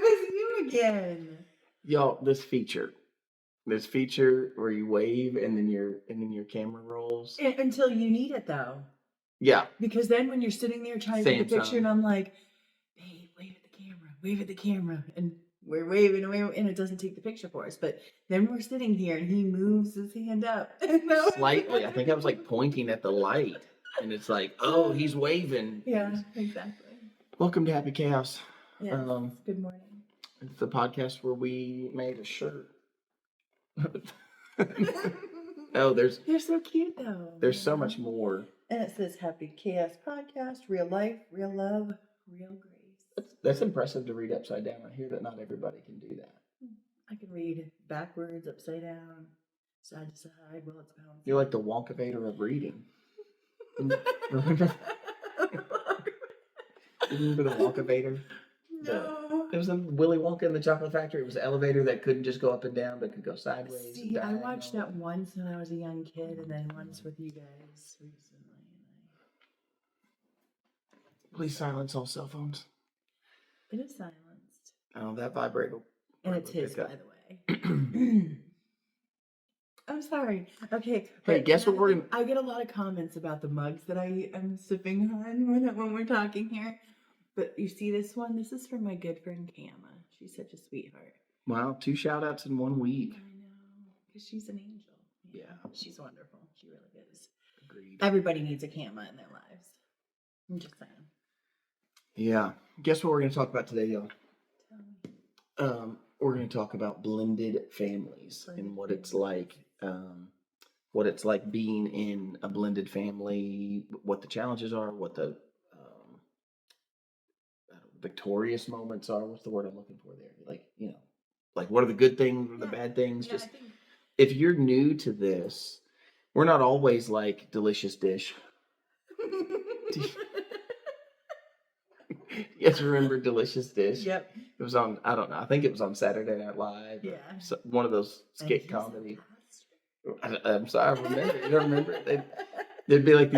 was you again. Y'all, this feature where you wave and then your camera rolls. Until you need it though. Yeah. Because then when you're sitting there trying to take a picture and I'm like, babe, wave at the camera. And we're waving and it doesn't take the picture for us. But then we're sitting here and he moves his hand up. Slightly. I think I was like pointing at the light. And it's like, oh, he's waving. Yeah, exactly. Welcome to Happy Chaos. Yes, good morning. It's the podcast where we made a shirt. Oh, they're so cute though. There's so much more. And it says Happy Chaos Podcast, real life, real love, real grace. That's impressive to read upside down. I hear that not everybody can do that. I can read backwards, upside down, side to side while it's bouncing. You're like the Wonkavator of reading. Remember? Remember the Wonkavator? No. It was in Willy Wonka in the Chocolate Factory. It was an elevator that couldn't just go up and down, but could go sideways. See, I watched that once when I was a young kid, and then once with you guys recently. Please silence all cell phones. It is silenced. Oh, that vibrator. And it's his, by the way. I'm sorry. Okay. Hey, guess what we're gonna... I get a lot of comments about the mugs that I am sipping on when we're talking here. But you see this one? This is from my good friend Kama. She's such a sweetheart. Wow, 2 shout-outs in 1 week. I know. Because she's an angel. Yeah. She's wonderful. She really is. Agreed. Everybody needs a Kama in their lives. I'm just saying. Yeah. Guess what we're going to talk about today, y'all? Tell me. We're going to talk about blended families and what it's like. What it's like being in a blended family, what the challenges are, what the victorious moments are. What's the word I'm looking for there? Like, like what are the good things or the bad things? Yeah, just if you're new to this, we're not always like delicious dish. You guys remember Delicious Dish? Yep. It was on, I don't know, I think it was on Saturday Night Live. Yeah. One of those skit comedy. I'm sorry, I remember. You don't remember? There'd be like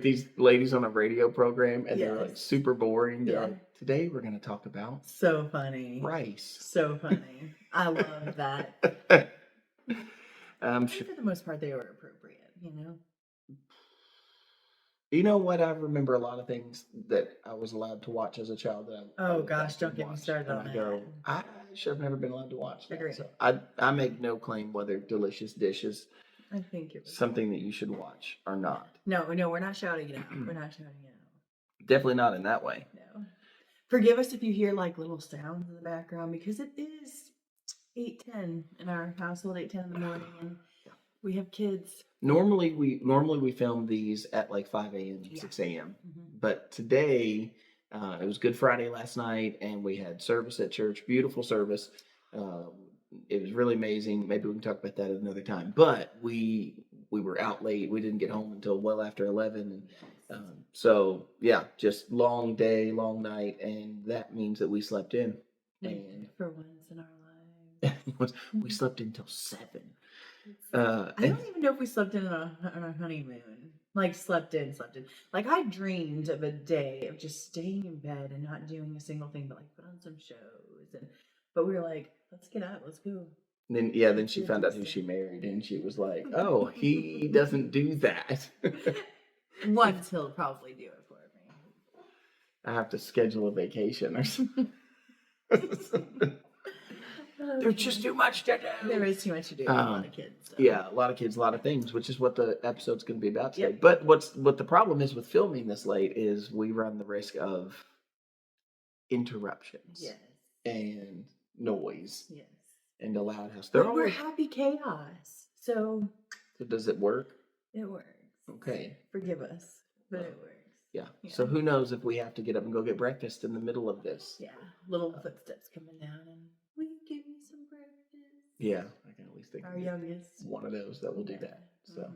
these ladies on a radio program, and they're like super boring. They're like, today we're going to talk about so funny rice. So funny. I love that. For the most part, they were appropriate. You know what? I remember a lot of things that I was allowed to watch as a child. Oh gosh, don't get me started on that. I should have never been allowed to watch that. Agreed. So I make no claim whether Delicious Dish is something that you should watch or not. No, we're not shouting it out. We're not shouting it out. Definitely not in that way. No. Forgive us if you hear like little sounds in the background because it is 8:10 in our household, 8:10 in the morning, and we have kids. Normally we film these at like 5 a.m., 6 a.m. Mm-hmm. But today, it was Good Friday last night, and we had service at church. Beautiful service. It was really amazing. Maybe we can talk about that at another time. But we were out late. We didn't get home until well after 11. And so, yeah, just long day, long night. And that means that we slept in. And for once in our lives. We slept until 7. I don't even know if we slept in on our honeymoon. Like slept in. Like I dreamed of a day of just staying in bed and not doing a single thing, but like put on some shows. But we were like, let's get out, let's go. And then she found out who she married, and she was like, oh, he doesn't do that. Once he'll probably do it for me. I have to schedule a vacation or something. There's just too much to do. There is too much to do. A lot of kids. So. Yeah, a lot of kids, a lot of things, which is what the episode's going to be about today. Yep. But what the problem is with filming this late is we run the risk of interruptions. Yes. And noise. Yes. And a loud house. We're happy chaos. So does it work? It works. Okay. Forgive us, but it works. Yeah. So who knows if we have to get up and go get breakfast in the middle of this. Yeah. Little footsteps coming down and we give you some breakfast. Yeah. I can at least think our youngest. One of those that will do that. So,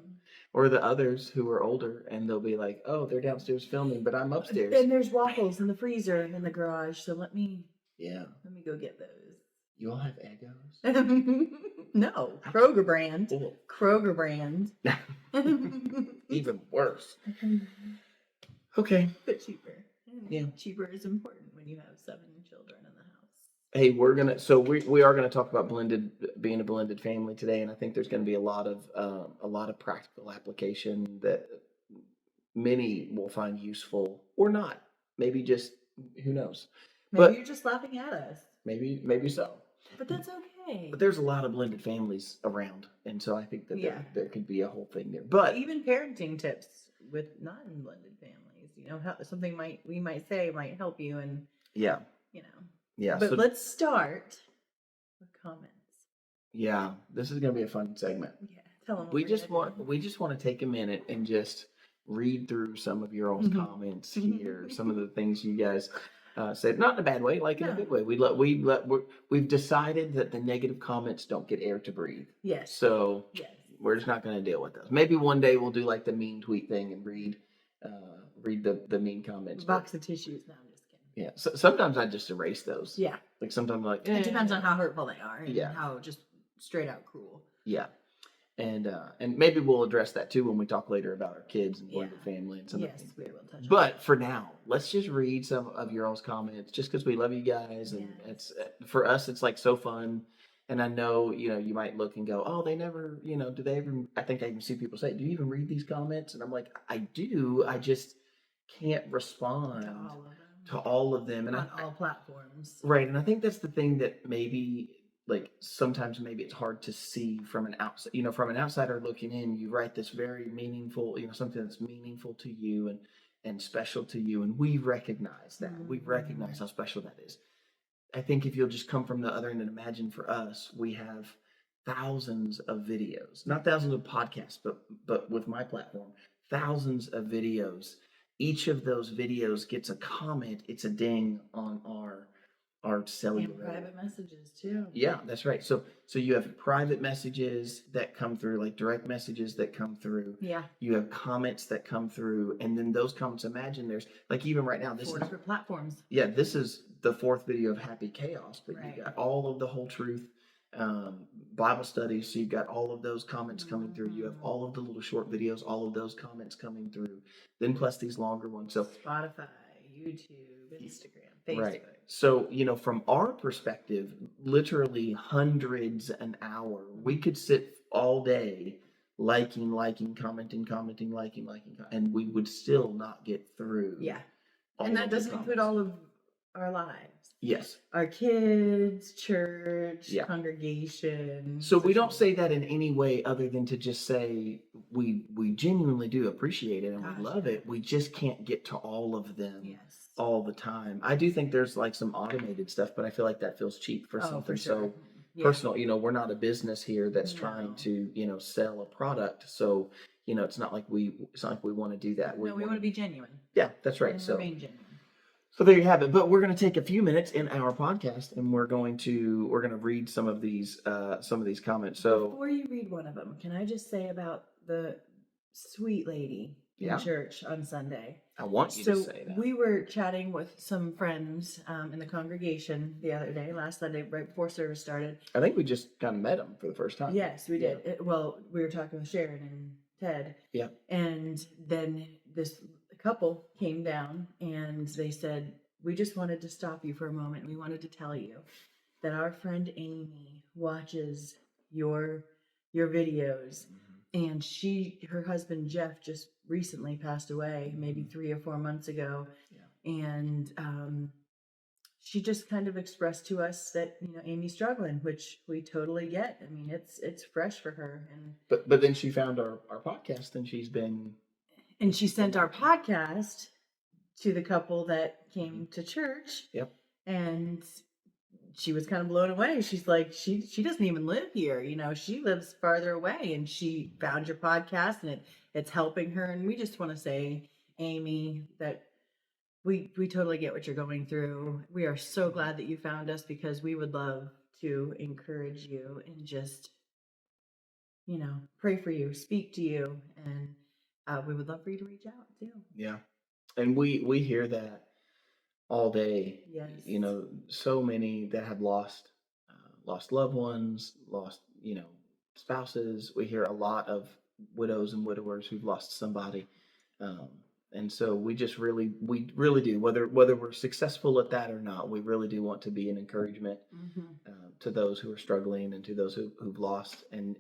or the others who are older and they'll be like, oh, they're downstairs filming, but I'm upstairs. And there's waffles in the freezer in the garage. So let me go get those. You all have Eggos? No, Kroger brand. Kroger brand. Even worse. Okay. But cheaper. Yeah. Cheaper is important when when you have 7 children in the house. Hey, we are gonna talk about being a blended family today, and I think there's gonna be a lot of practical application that many will find useful or not. Maybe just who knows. Maybe But you're just laughing at us. maybe so. But that's okay. But there's a lot of blended families around, and so I think that Yeah. there could be a whole thing there. But Even parenting tips with non-blended families, how something we might say might help you, and yeah, you know. yeah. But So let's start with comments. yeah, this is gonna be a fun segment. Yeah, tell them. We just want to take a minute and just read through some of your old comments here, some of the things you guys said, not in a bad way, like in a No. good way. We've decided that the negative comments don't get air to breathe. Yes. So Yes. we're just not going to deal with those. Maybe one day we'll do like the mean tweet thing and read the mean comments. Box of tissues. No, I'm just kidding. Yeah. So sometimes I just erase those. Yeah. Like sometimes I'm like It depends on how hurtful they are and Yeah. how just straight out cruel. Yeah. And maybe we'll address that too when we talk later about our kids and blended family and some of the things. We will touch on But for now, let's just read some of your all's comments, just because we love you guys, and it's for us, it's like so fun. And I know you might look and go, oh, they never, do they ever? I think I even see people say, do you even read these comments? And I'm like, I do. I just can't respond to all of them, and on all platforms. Right, and I think that's the thing that maybe like sometimes maybe it's hard to see from an outside, from an outsider looking in. You write this very meaningful, something that's meaningful to you and special to you, and we recognize that. We recognize how special that is. I think if you'll just come from the other end and imagine, for us, we have thousands of videos, not thousands of podcasts, but with my platform, thousands of videos. Each of those videos gets a comment. It's a ding on our cellular. And private messages too. Yeah, that's right. So you have private messages that come through, like direct messages that come through. Yeah. You have comments that come through, and then those comments. Imagine there's like even right now. This 4 different platforms. Yeah, this is the 4th video of Happy Chaos, but Right. you got all of the whole truth, Bible studies. So you've got all of those comments coming through. You have all of the little short videos, all of those comments coming through. Then plus these longer ones. So Spotify, YouTube, Instagram, Facebook. Right. So, from our perspective, literally hundreds an hour. We could sit all day liking, commenting, liking, and we would still not get through. Yeah. And that doesn't include all of our lives. Yes. Our kids, church, Yeah. congregation. So we don't say that in any way other than to just say we genuinely do appreciate it and we love it. We just can't get to all of them all the time. I do think there's like some automated stuff, but I feel like that feels cheap for something for sure. so personal. We're not a business here that's trying to, sell a product. So, it's not like we want to do that. We want to be genuine. Yeah, that's right. And So remain genuine. So there you have it. But we're going to take a few minutes in our podcast, and we're going to read some of these comments. So before you read one of them, can I just say about the sweet lady in church on Sunday? I want you to say that. We were chatting with some friends in the congregation the other day, last Sunday, right before service started. I think we just kind of met them for the first time. Yes, we did. We were talking with Sharon and Ted. Yeah. And then this couple came down and they said, we just wanted to stop you for a moment. We wanted to tell you that our friend Amy watches your videos, and her husband Jeff just recently passed away, maybe 3 or 4 months ago. Yeah. And she just kind of expressed to us that Amy's struggling, which we totally get. I mean, it's fresh for her. And but then she found our podcast, and she sent our podcast to the couple that came to church. Yep. And she was kind of blown away. She's like, she doesn't even live here. She lives farther away, and she found your podcast, and it's helping her. And we just want to say, Amy, that we totally get what you're going through. We are so glad that you found us, because we would love to encourage you and just, pray for you, speak to you. And we would love for you to reach out too. Yeah. And we hear that all day. Yes. So many that have lost loved ones, lost, spouses. We hear a lot of widows and widowers who've lost somebody. And so we really do, whether we're successful at that or not, we really do want to be an encouragement to those who are struggling and to those who've lost. And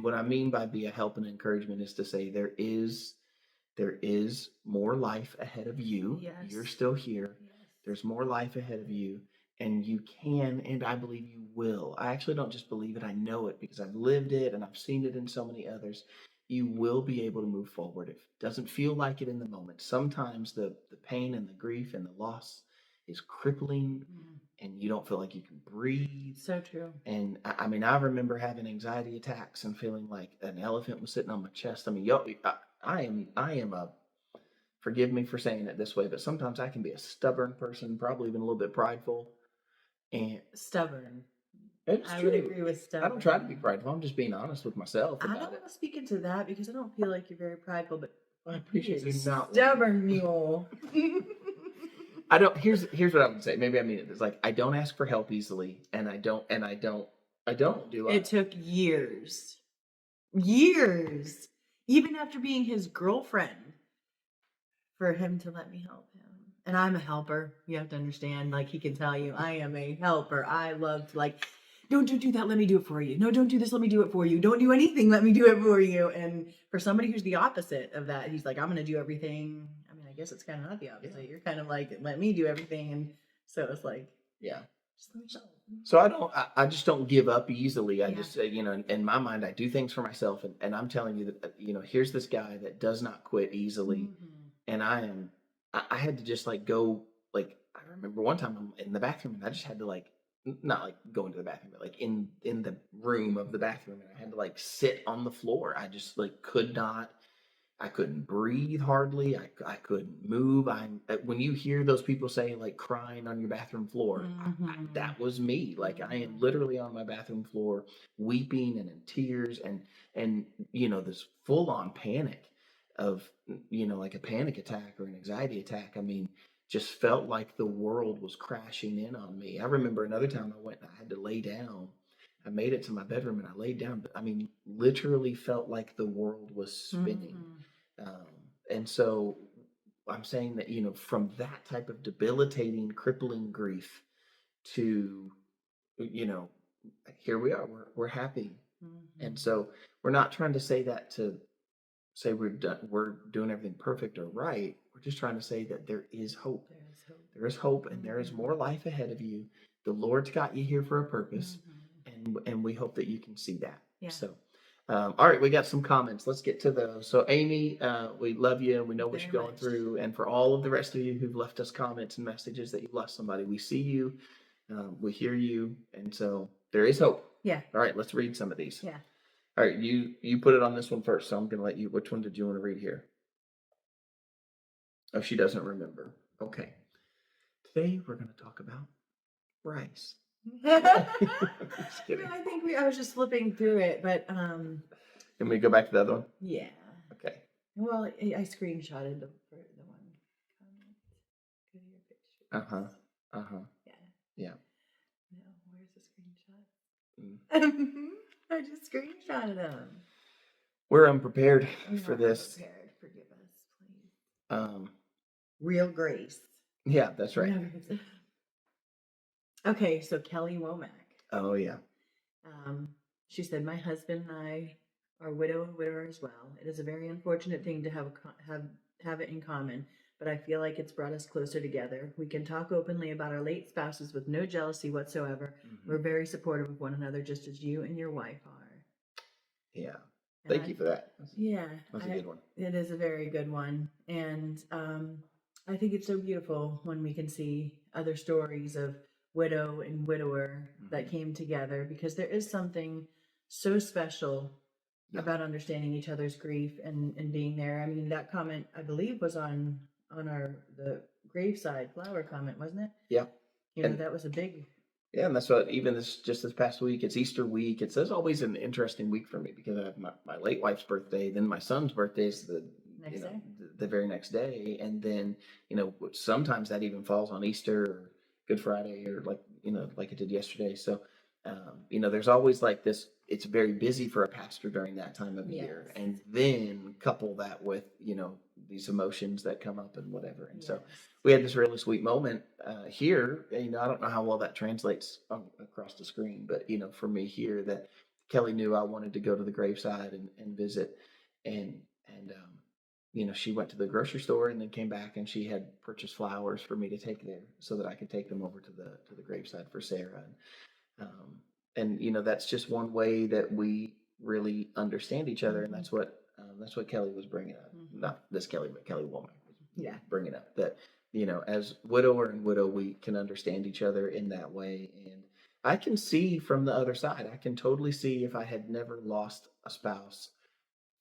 what I mean by be a help and encouragement is to say there is more life ahead of you. Yes. You're still here. Yes. There's more life ahead of you, and you can, and I believe you will. I actually don't just believe it, I know it because I've lived it and I've seen it in so many others. You will be able to move forward. It doesn't feel like it in the moment. Sometimes the pain and the grief and the loss is crippling, and you don't feel like you can breathe. So true. And I mean, I remember having anxiety attacks and feeling like an elephant was sitting on my chest. I mean, I am a, forgive me for saying it this way, but sometimes I can be a stubborn person, probably even a little bit prideful. And stubborn. it's I true. would agree with stubborn. I don't try to be prideful. I'm just being honest with myself I about don't it. want to speak into that because I don't feel like you're very prideful, but I appreciate you not. Stubborn mule. I don't. Here's what I would say. Maybe I mean it. It's like I don't ask for help easily, and I don't do. It took years, even after being his girlfriend, for him to let me help him. And I'm a helper. You have to understand. Like, he can tell you, I am a helper. I love to, like, don't do that. Let me do it for you. No, don't do this. Let me do it for you. Don't do anything. Let me do it for you. And for somebody who's the opposite of that, he's like, I'm going to do everything. I mean, I guess it's kind of not the opposite. Yeah. You're kind of like, let me do everything. And so it's like, yeah. Just let me show. So I just don't give up easily. I just, in my mind, I do things for myself. And I'm telling you that, here's this guy that does not quit easily. And I had to just like go, like, I remember one time I'm in the bathroom and I just had to like, not like go into the bathroom, but like in the room of the bathroom. And I had to like sit on the floor. I just like I couldn't breathe hardly. I couldn't move. When you hear those people say like crying on your bathroom floor, that was me. Like I am literally on my bathroom floor, weeping and in tears, and this full on panic of like a panic attack or an anxiety attack. I mean, just felt like the world was crashing in on me. I remember another time I went and I had to lay down. I made it to my bedroom and I laid down, but I mean, literally felt like the world was spinning. And so I'm saying that, from that type of debilitating, crippling grief to, here we are, we're happy. And so we're not trying to say that to say we're doing everything perfect or right. We're just trying to say that there is hope. There is hope, and there is more life ahead of you. The Lord's got you here for a purpose, and we hope that you can see that. Yeah. So, all right, we got some comments. Let's get to those. So, Amy, we love you, and we know what you're going through. And for all of the rest of you who've left us comments and messages that you've lost somebody, we see you, we hear you, and so there is hope. Yeah. All right, let's read some of these. Yeah. All right, you put it on this one first, so I'm going to let you. Which one did you want to read here? Oh, she doesn't remember. Okay. Today we're going to talk about rice. Just kidding. No, I think I was just flipping through it, but Can we go back to the other one? Yeah. Okay. Well, I screenshotted the one. Go to your picture. Yeah. Yeah. No, where's the screenshot? I just screenshotted them. We're unprepared for this. Unprepared. Forgive us, please. Real grace. Yeah, that's right. Okay, so Kelly Womack. Oh yeah. She said, "My husband and I are widower as well. It is a very unfortunate thing to have it in common, but I feel like it's brought us closer together. We can talk openly about our late spouses with no jealousy whatsoever. We're very supportive of one another, just as you and your wife are." Yeah. Thank you for that. That's a good one. It is a very good one. And I think it's so beautiful when we can see other stories of widow and widower that came together, because there is something so special about understanding each other's grief and being there. I mean, that comment, I believe, was on the graveside flower comment, wasn't it? Yeah. That was a big... Yeah, and that's what, even this past week, it's Easter week. It's always an interesting week for me because I have my late wife's birthday, then my son's birthday is the very next day, and then sometimes that even falls on Easter or Good Friday or like it did yesterday. So there's always like this. It's very busy for a pastor during that time of year, and then couple that with these emotions that come up and whatever. And so Yes. we had this really sweet moment here. You know, I don't know how well that translates across the screen, but you know, for me here, that Kelly knew I wanted to go to the graveside and visit, and you know, she went to the grocery store and then came back and she had purchased flowers for me to take there so that I could take them over to the graveside for Sarah. And you know, that's just one way that we really understand each other, and that's what Kelly was bringing up. Not this Kelly, but Kelly Womack was bringing up that, you know, as widower and widow, we can understand each other in that way. And I can see from the other side. I can totally see if I had never lost a spouse,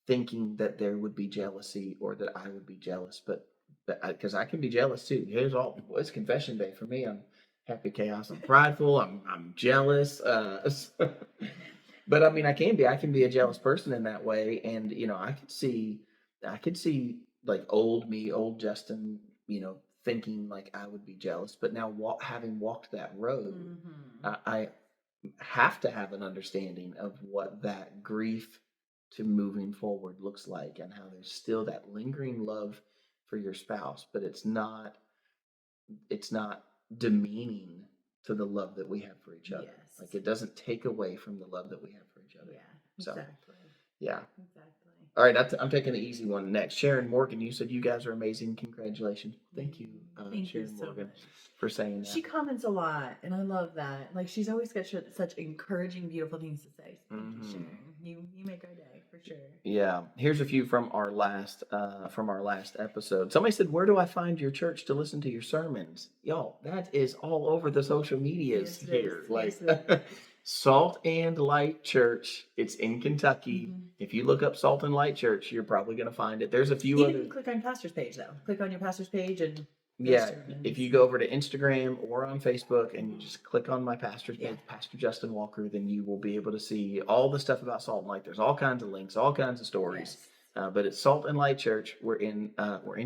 thinking that there would be jealousy or that I would be jealous, but because I can be jealous too. It's confession day for me. I'm happy chaos. I'm prideful. I'm jealous. But I mean, I can be a jealous person in that way, and you know, I could see like old me, old Justin, you know, thinking like I would be jealous. But now, having walked that road, I have to have an understanding of what that grief to moving forward looks like, and how there's still that lingering love for your spouse, but it's not demeaning to the love that we have for each other. Yes. Like, it doesn't take away from the love that we have for each other. Yeah, So, exactly. yeah. Exactly. All right, I'm taking the easy one next. Sharon Morgan, you said you guys are amazing. Congratulations. Thank you, Thank Sharon you so Morgan, much. for saying that. She comments a lot, and I love that. Like, she's always got such encouraging, beautiful things to say. So thank you, Sharon. You make our day for sure. Yeah. Here's a few from our last episode. Somebody said, "Where do I find your church to listen to your sermons?" Y'all, that is all over the social medias here. Like, Salt and Light Church. It's in Kentucky. If you look up Salt and Light Church, you're probably going to find it. There's a few Even other. if you click on pastor's page, though. Click on your pastor's page and if you go over to Instagram or on Facebook and you just click on my pastor's page, Pastor Justin Walker, then you will be able to see all the stuff about Salt and Light. There's all kinds of links, all kinds of stories. But it's Salt and Light Church. We're in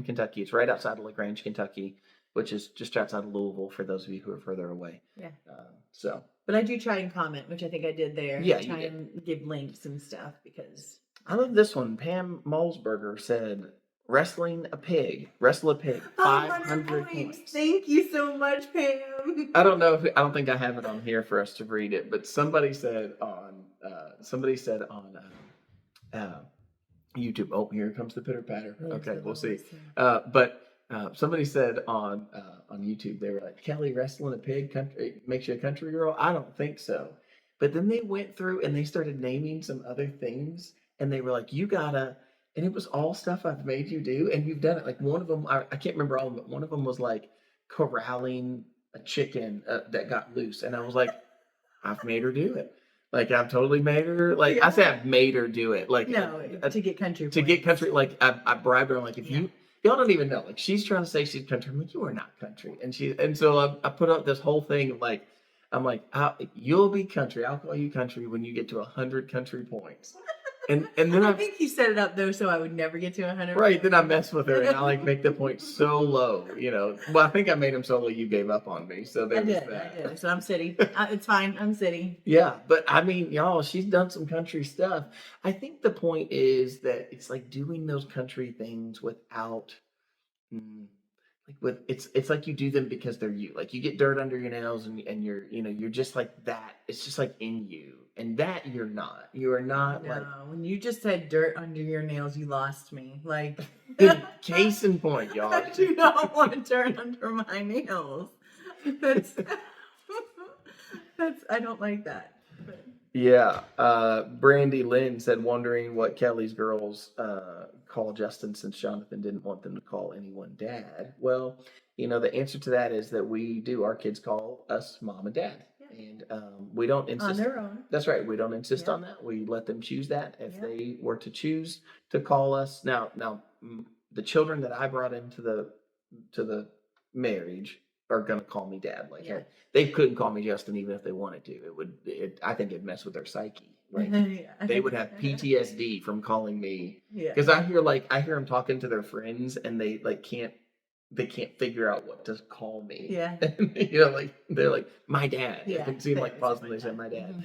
Kentucky. It's right outside of LaGrange, Kentucky, which is just outside of Louisville for those of you who are further away. Yeah. But I do try and comment, which I think I did there. Yeah, try and give links and stuff because I love this one. Pam Malsberger said, wrestle a pig, 500 points. Thank you so much, Pam. I don't think I have it on here for us to read it, but somebody said on YouTube. Oh, here comes the pitter patter. Okay, we'll see. But somebody said on YouTube, they were like, "Kelly, wrestling a pig makes you a country girl." I don't think so. But then they went through and they started naming some other things, and they were like, "You gotta," and it was all stuff I've made you do, and you've done it. Like, one of them, I can't remember all of them, but one of them was like corralling a chicken that got loose, and I was like, "I've made her do it." Like, I've totally made her. Like, I say I've made her do it. Like, to get country. Like, I bribed her. Like, if y'all don't even know. Like, she's trying to say she's country. I'm like, you are not country. And so I put up this whole thing of like, I'm like, you'll be country. I'll call you country when you get to 100 country points. And then I think he set it up though, so I would never get to 100. Right. Then I mess with her and I like make the point so low, you know. Well, I think I made him so low you gave up on me. So there was that. I did. So I'm city. It's fine. I'm city. Yeah, but I mean, y'all, she's done some country stuff. I think the point is that it's like doing those country things without, it's like you do them because they're you. Like, you get dirt under your nails and you're just like that. It's just like in you. And that you're not. You are not like. No, when you just said dirt under your nails, you lost me. Like, case in point, y'all. I do not want dirt under my nails. That's I don't like that. But. Yeah. Brandy Lynn said, wondering what Kelly's girls call Justin since Jonathan didn't want them to call anyone dad. Well, you know, the answer to that is that we do. Our kids call us mom and dad. And we don't insist on their own. That's right. We don't insist on that. We let them choose that. If they were to choose to call us now, the children that I brought into the marriage are gonna call me dad. Like, they couldn't call me Justin even if they wanted to. I think it'd mess with their psyche. Like, they would have PTSD from calling me. Because I hear them talking to their friends and they can't figure out what to call me. Yeah. You know, like, they're like, my dad. I can see them like pausing and they say, my dad.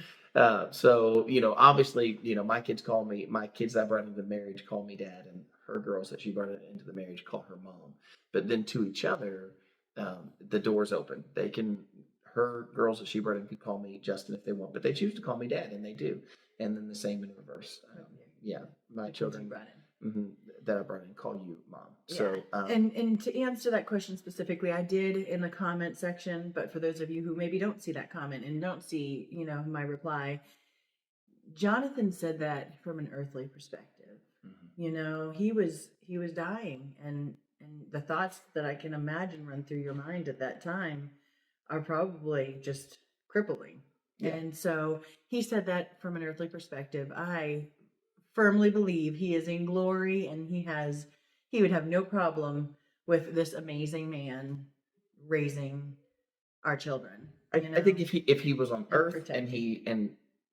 So, you know, obviously, you know, my kids that I brought into the marriage call me dad. And her girls that she brought into the marriage call her mom. But then to each other, the door's open. Her girls that she brought in can call me Justin if they want, but they choose to call me Dad, and they do. And then the same in reverse. Yeah, my children that I brought in call you Mom. Yeah. So, and to answer that question specifically, I did in the comment section, but for those of you who maybe don't see that comment and don't see, my reply, Jonathan said that from an earthly perspective. He was dying, and the thoughts that I can imagine run through your mind at that time are probably just crippling. Yeah. And so he said that from an earthly perspective. I firmly believe he is in glory, and he would have no problem with this amazing man raising our children. I think if he was on earth and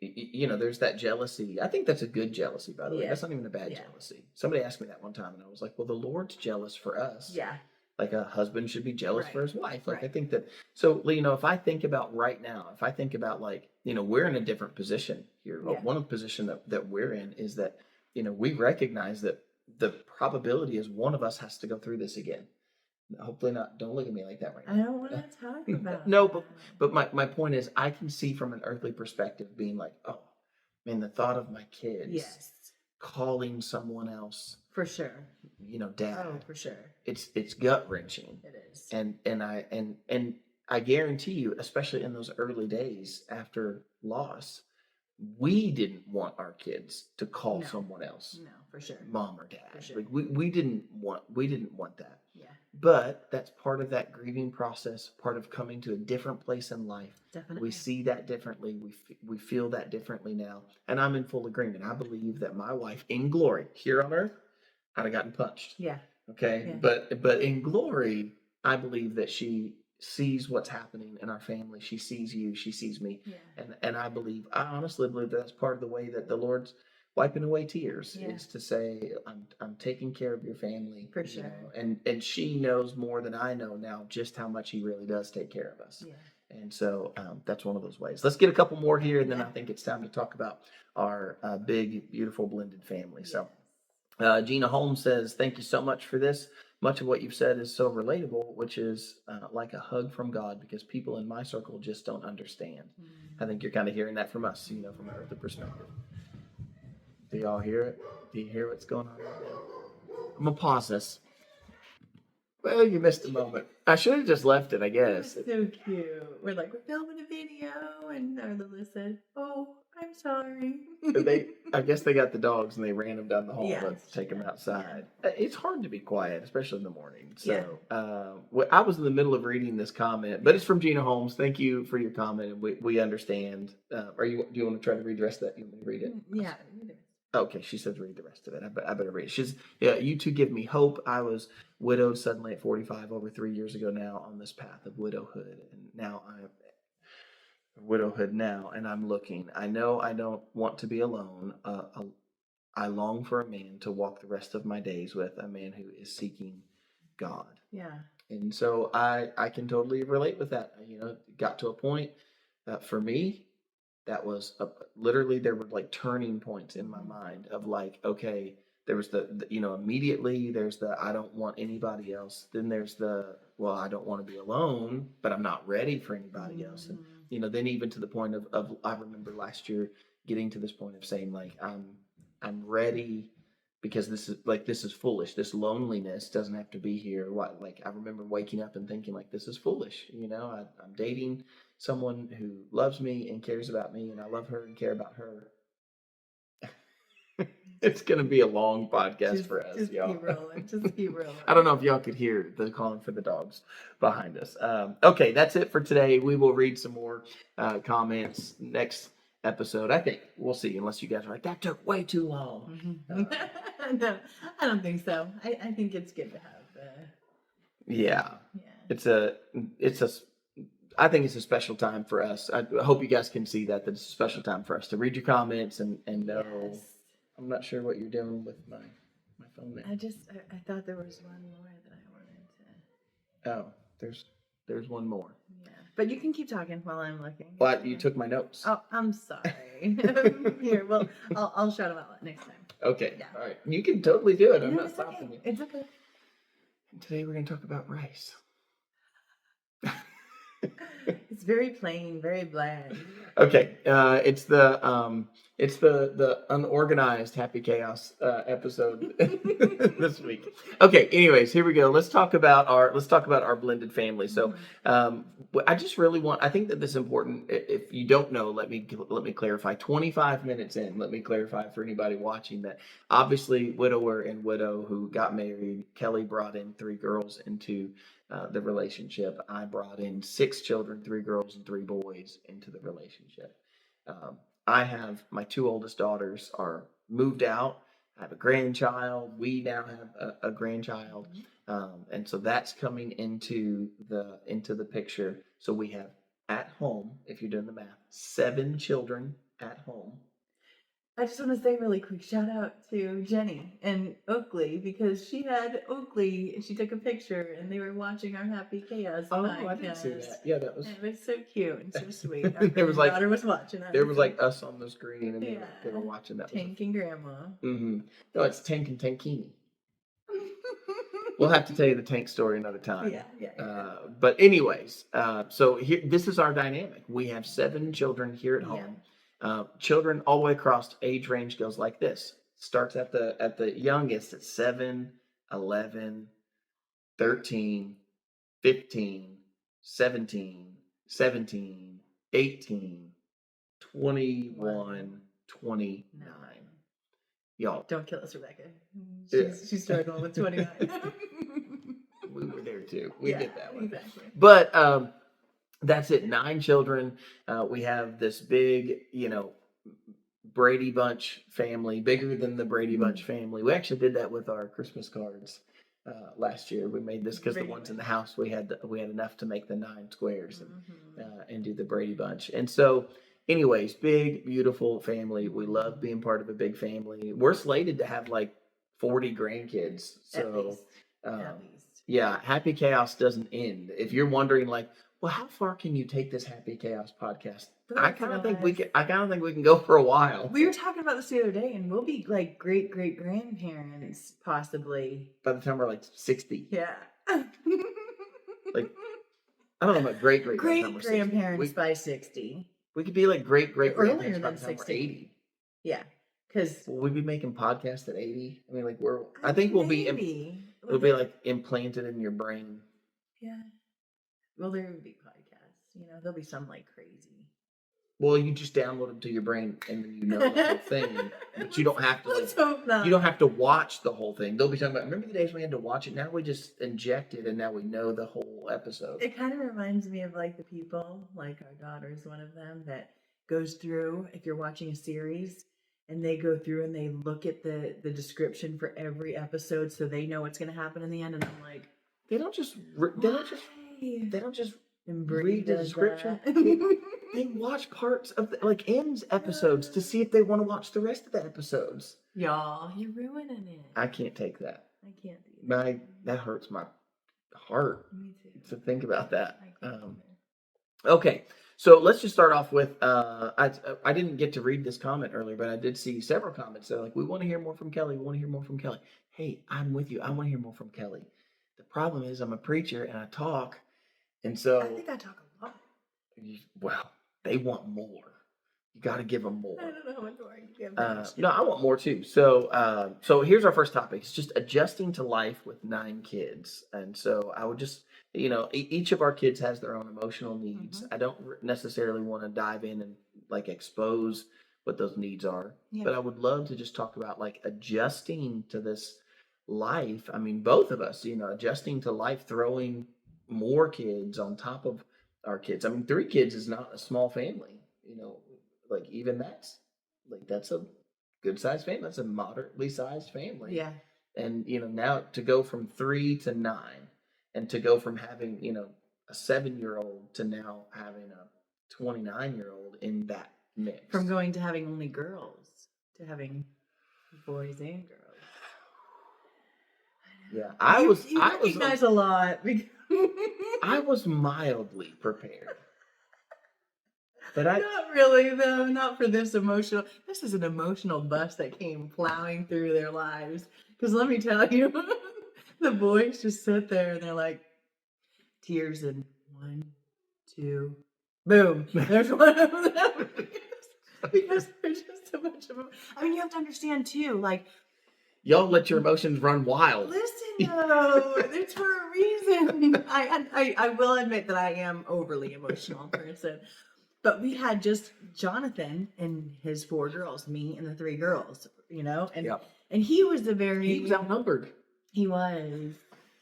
there's that jealousy. I think that's a good jealousy, by the way. That's not even a bad jealousy. Somebody asked me that one time, and I was like, well, the Lord's jealous for us. Yeah. Like a husband should be jealous for his wife. Like I think that, so, if I think about right now, we're in a different position here. Yeah. One of the position that we're in is that, we recognize that the probability is one of us has to go through this again. Hopefully not. Don't look at me like that right now. I don't want to talk about No, but my point is, I can see from an earthly perspective being like, oh, man, the thought of my kids calling someone else, for sure, Dad. Oh, for sure. It's gut wrenching. It is. And I guarantee you, especially in those early days after loss, we didn't want our kids to call someone else. No, for sure. Mom or Dad. For sure. Like we didn't want that. Yeah. But that's part of that grieving process, part of coming to a different place in life. Definitely. We see that differently. We feel that differently now. And I'm in full agreement. I believe that my wife in glory here on earth, I'd have gotten punched. Yeah. Okay. Yeah. But in glory, I believe that she sees what's happening in our family. She sees you. She sees me. Yeah. And I honestly believe that's part of the way that the Lord's wiping away tears is to say, I'm taking care of your family. For sure. And she knows more than I know now just how much he really does take care of us. Yeah. And so that's one of those ways. Let's get a couple more here, and then I think it's time to talk about our big, beautiful blended family. So Gina Holmes says, thank you so much for this. Much of what you've said is so relatable, which is like a hug from God, because people in my circle just don't understand. I think you're kind of hearing that from us, from an earthly perspective. Do y'all hear it? Do you hear what's going on right now? I'm going to pause this. Well, you missed a moment. I should have just left it, I guess. It was so cute. We're filming a video, and Arla said, oh, I'm sorry. I guess they got the dogs, and they ran them down the hall to take them outside. Yeah. It's hard to be quiet, especially in the morning. So I was in the middle of reading this comment, but it's from Gina Holmes. Thank you for your comment, and we understand. Do you want to try to read the rest of that? You want me to read it? Yeah. Okay, she said read the rest of it. I better read it. She's, you two give me hope. I was widowed suddenly at 45 over 3 years ago now on this path of widowhood. And now I'm looking. I know I don't want to be alone. I long for a man to walk the rest of my days with, a man who is seeking God. Yeah. And so I can totally relate with that. Got to a point for me, that was literally, there were turning points in my mind of okay, there was the immediately there's the, I don't want anybody else. Then there's the, well, I don't want to be alone, but I'm not ready for anybody else. And, then even to the point of I remember last year getting to this point of saying I'm ready, because this is foolish. This loneliness doesn't have to be here. I remember waking up and thinking this is foolish. I'm dating someone who loves me and cares about me, and I love her and care about her. It's going to be a long podcast for us, y'all. Just keep rolling. I don't know if y'all could hear the calling for the dogs behind us. Okay, that's it for today. We will read some more comments next episode. I think we'll see, unless you guys are that took way too long. No, I don't think so. I think it's good to have. I think it's a special time for us. I hope you guys can see that it's a special time for us to read your comments and know. Yes. I'm not sure what you're doing with my phone there. I thought there was one more that I wanted to. Oh, there's one more. Yeah, but you can keep talking while I'm looking. But you took my notes. Oh, I'm sorry. Here, well, I'll shout them out next time. Okay. Yeah. All right. You can totally do it. I'm No, not it's stopping okay. you. It's okay. And today we're going to talk about rice. It's very plain, very bland. Okay, it's the unorganized Happy Chaos episode this week. Okay, anyways, here we go. Let's talk about our blended family. So, I just really want. I think that this is important. If you don't know, let me clarify. 25 minutes in, let me clarify for anybody watching that. Obviously, widower and widow who got married. Kelly brought in 3 girls into the relationship. I brought in 6 children, 3 girls and 3 boys into the relationship. Um, I have my 2 oldest daughters are moved out. I have a grandchild. We now have a grandchild, and so that's coming into the picture. So we have at home, if you're doing the math, 7 children at home. I just want to say really quick shout out to Jenny and Oakley because she had Oakley and she took a picture and they were watching our Happy Chaos podcast. I didn't see that. Yeah, that was. And it was so cute and so sweet. Our There was like daughter was watching us. there was like us on the screen, and they were yeah, watching that. Tank and Grandma. Mm-hmm. No, it's Tank and Tankini. We'll have to tell you the Tank story another time. Yeah. But anyways, so here, this is our dynamic. We have 7 children here at home. Children all the way across age range goes like this. Starts at the youngest at 7, 11, 13, 15, 17, 17, 18, 21, 29. Y'all. Don't kill us, Rebecca. Yeah. She's struggling with 29. We were there too. We get that one. Exactly. But that's it. 9 children. We have this big, Brady Bunch family, bigger than the Brady Bunch family. We actually did that with our Christmas cards last year. We made this because the ones in the house we had enough to make the 9 squares and do the Brady Bunch. And so, anyways, big beautiful family. We love being part of a big family. We're slated to have like 40 grandkids. So, at least. Yeah, Happy Chaos doesn't end. If you're wondering, like, well, how far can you take this Happy Chaos podcast? I kind of think we can go for a while. We were talking about this the other day, and we'll be like great grandparents possibly by the time we're like 60. Yeah. Like, I don't know about great grandparents by 60. We could be like great grandparents by the time 60. we're 80. Yeah, because will we be making podcasts at 80? I mean, like I think we'll be like implanted in your brain. Yeah. Well, there would be podcasts. There'll be some like crazy. Well, you just download them to your brain, and then the whole thing. But you don't have to. Let's hope not. You don't have to watch the whole thing. They'll be talking about. Remember the days we had to watch it? Now we just inject it, and now we know the whole episode. It kind of reminds me of like the people, like our daughter's one of them, that goes through. If you're watching a series, and they go through and they look at the description for every episode, so they know what's going to happen in the end. And I'm like, they don't just read the description. They watch parts of ends episodes to see if they want to watch the rest of the episodes. Y'all, you're ruining it. I can't take that. I can't do that. That hurts my heart. Me too. To think about that. I Okay, so let's just start off with. I didn't get to read this comment earlier, but I did see several comments. They're like, "We want to hear more from Kelly. We want to hear more from Kelly." Hey, I'm with you. I want to hear more from Kelly. The problem is, I'm a preacher and I talk, and so I think I talk a lot. Well, they want more. You got to give them more. I don't know how much more you give them. No, I want more too. So here's our first topic. It's just adjusting to life with 9 kids. And so I would just, each of our kids has their own emotional needs. I don't necessarily want to dive in and like expose what those needs are. Yeah. But I would love to just talk about like adjusting to this life. I mean, both of us, adjusting to life, throwing more kids on top of our kids. I mean, 3 kids is not a small family, like even that's a good sized family. That's a moderately sized family. Yeah. And, now to go from 3 to 9 and to go from having, a 7-year-old to now having a 29-year-old in that mix. From going to having only girls to having boys and girls. Yeah. You recognize a lot. I was mildly prepared. But I Not really, though. Not for this emotional. This is an emotional bus that came plowing through their lives. Because let me tell you, the boys just sit there and they're like, tears in 1, 2, boom. There's one of them. Because there's just so much of them. I mean, you have to understand, too, like, y'all let your emotions run wild. listen, though, it's for a reason. I will admit that I am overly emotional person. But we had just Jonathan and his 4 girls, me and the 3 girls, and Yep. and he was a very He was outnumbered. He was.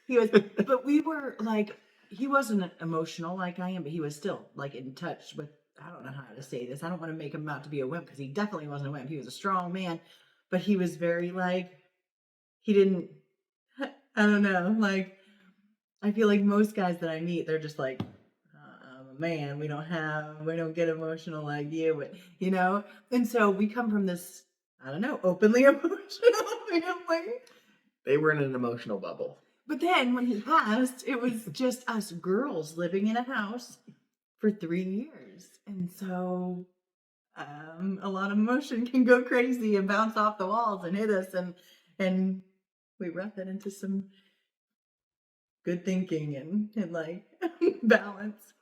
He was but we were like he wasn't emotional like I am, but he was still like in touch with I don't know how to say this. I don't want to make him out to be a wimp because he definitely wasn't a wimp. He was a strong man, but he was very like he didn't I don't know, like I feel like most guys that I meet, they're just like, I'm a man. We don't get emotional like you, but And so we come from this, I don't know, openly emotional family. They were in an emotional bubble. But then when he passed, it was just us girls living in a house for 3 years, and so a lot of emotion can go crazy and bounce off the walls and hit us, and we wrap it into some good thinking and like balance.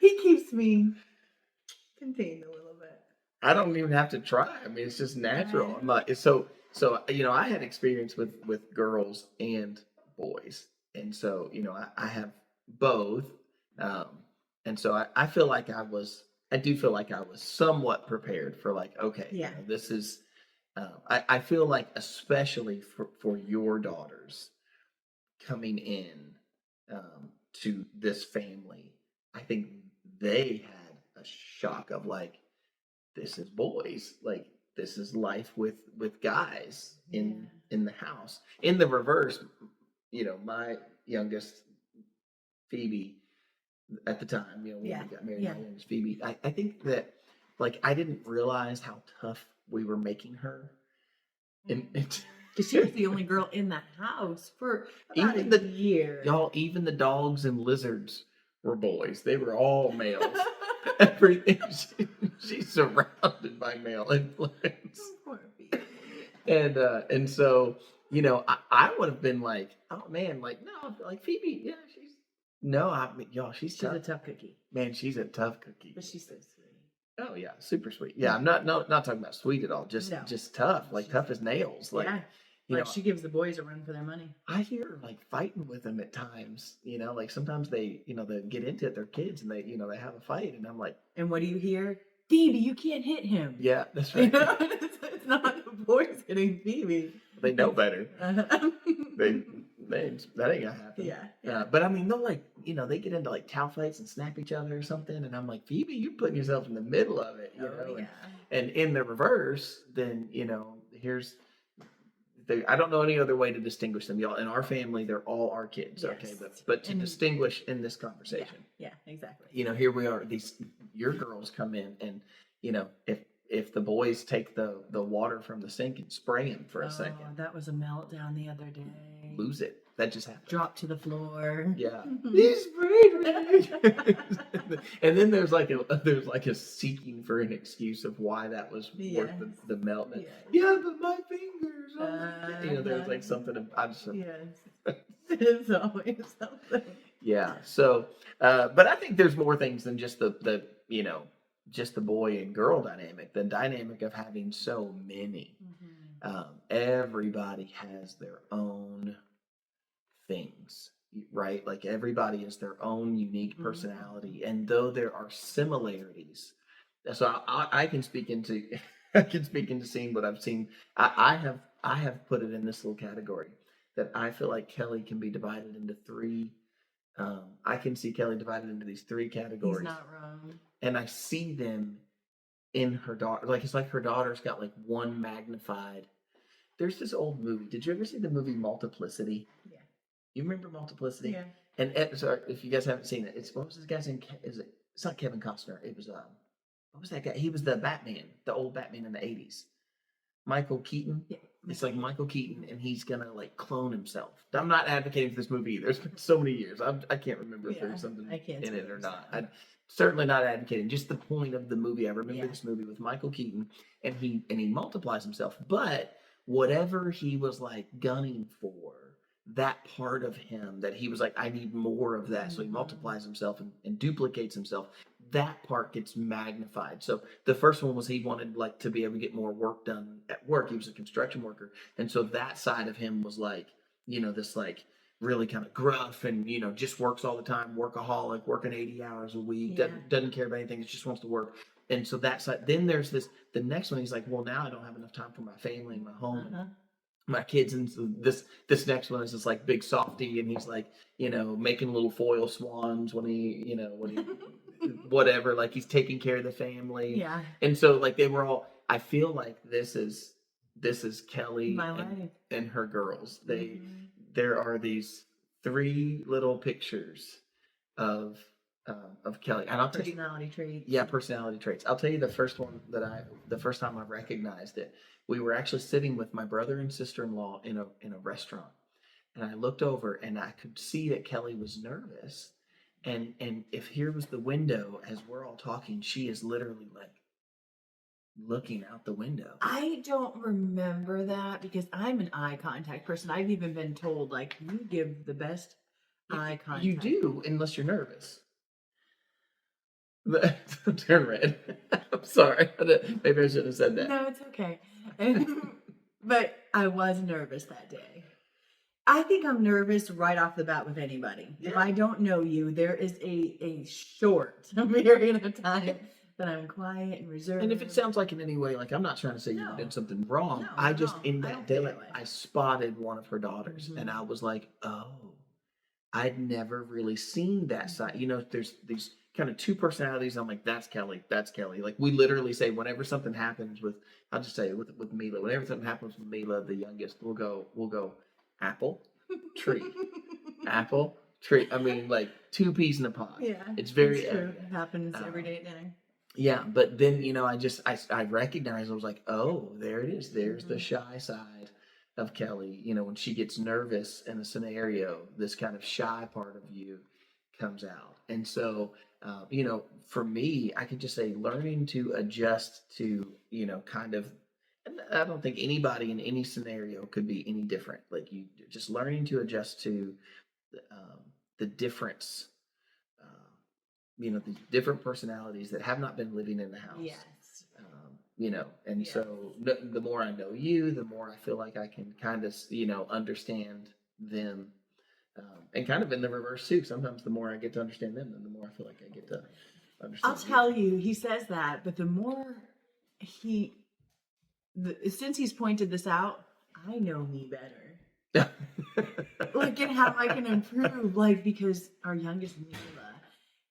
He keeps me contained a little bit. I don't even have to try. I mean, it's just natural. I'm like, so I had experience with girls and boys, and so I have both, um, and so I feel like I do feel like I was somewhat prepared for like, okay, Yeah. this is. I feel like especially for your daughters coming in to this family, I think they had a shock of like, this is boys, like this is life with guys in the house. In the reverse, my youngest Phoebe at the time, when we got married, my youngest Phoebe, I think that like I didn't realize how tough we were making her, and because she was the only girl in the house for about even a year. Y'all, even the dogs and lizards were boys. They were all males. Everything she's surrounded by male influence. Poor Phoebe. And so I would have been like, oh man, like no, like Phoebe, yeah, I mean, y'all, she's a tough cookie. Man, she's a tough cookie. But she's so sweet. Oh yeah, super sweet. Yeah, I'm not talking about sweet at all. Just tough, like tough as nails. Like she gives the boys a run for their money. I hear her like fighting with them at times. Like sometimes they get into it. They're kids and they have a fight, and I'm like, and what do you hear? Phoebe, you can't hit him. Yeah, that's right. It's not the boys hitting Phoebe. They know better. That ain't gonna happen. Yeah. But I mean, they'll like, they get into like towel fights and snap each other or something, and I'm like, Phoebe, you're putting yourself in the middle of it, Yeah. And in the reverse, then I don't know any other way to distinguish them, y'all. In our family, they're all our kids, yes. Okay, but to distinguish in this conversation, yeah, exactly. Here we are. Your girls come in, and if the boys take the water from the sink and spray him for a second, that was a meltdown the other day. Lose it. That just happened. Drop to the floor. Yeah. He sprayed me. And then there's like a seeking for an excuse of why that was worth the melt. Yes. Yeah, but my fingers. There's like something. Yes. It's always something. Yeah. So, but I think there's more things than just the just the boy and girl dynamic. The dynamic of having so many. Mm-hmm. Everybody has their own things, right? Like everybody is their own unique personality, mm-hmm. and though there are similarities, so I can speak into seeing what I've seen. I have put it in this little category that I feel like Kelly can be divided into 3. I can see Kelly divided into these 3 categories. He's not wrong. And I see them in her daughter. Like it's like her daughter's got like one magnified. There's this old movie. Did you ever see the movie Multiplicity? Yeah. You remember Multiplicity? Yeah. And sorry, if you guys haven't seen it, what was this guy's name? It's not Kevin Costner. It was what was that guy? He was the Batman, the old Batman in the 80s. Michael Keaton. Yeah. It's like Michael Keaton, and he's gonna like clone himself. I'm not advocating for this movie either. It's been so many years. I can't remember if there's something in it or not. I'm certainly not advocating. Just the point of the movie. I remember this movie with Michael Keaton, and he multiplies himself. But whatever he was like gunning for, that part of him that he was like, I need more of that. So he multiplies himself and duplicates himself. That part gets magnified. So the first one was he wanted like to be able to get more work done at work. He was a construction worker. And so that side of him was like, this like really kind of gruff and, just works all the time, workaholic, working 80 hours a week, doesn't care about anything, just wants to work. And so that side, then there's the next one, he's like, well, now I don't have enough time for my family and my home. And my kids, and so this next one is this like big softy, and he's like making little foil swans when he whatever, like he's taking care of the family, and so like they were all, I feel like this is Kelly and her girls. There are these 3 little pictures of Kelly, and I'll tell you personality traits. Yeah, personality traits. I'll tell you the first time I recognized it. We were actually sitting with my brother and sister-in-law in a restaurant, and I looked over and I could see that Kelly was nervous, and if here was the window as we're all talking, she is literally like looking out the window. I don't remember that because I'm an eye contact person. I've even been told like you give the best eye contact. You do, unless you're nervous. Turn red. I'm sorry. Maybe I shouldn't have said that. No, it's okay. But I was nervous that day. I think I'm nervous right off the bat with anybody. Yeah. If I don't know you, there is a short period of time that I'm quiet and reserved. And if it sounds like in any way, like I'm not trying to say you did something wrong. No, I just, in that day, I spotted one of her daughters, and I was like, oh, I'd never really seen that side. There's these kind of 2 personalities. I'm like, that's Kelly. That's Kelly. Like we literally say whenever something happens with, I'll just say it with Mila. Whenever something happens with Mila, the youngest, we'll go apple, tree, apple, tree. I mean, like 2 peas in a pod. Yeah, it's very true. It happens every day at dinner. Yeah, but then I recognized. I was like, oh, there it is. There's the shy side of Kelly. When she gets nervous in a scenario, this kind of shy part of you comes out. And so, for me, I could just say learning to adjust to, kind of, I don't think anybody in any scenario could be any different. Like you just learning to adjust to the difference, the different personalities that have not been living in the house. Yes. So the more I know you, the more I feel like I can kind of, understand them. And kind of in the reverse too. Sometimes the more I get to understand them, then the more I feel like I get to understand. I'll tell you, he says that, but the more since he's pointed this out, I know me better. Like, and how I can improve, like, because our youngest Mila,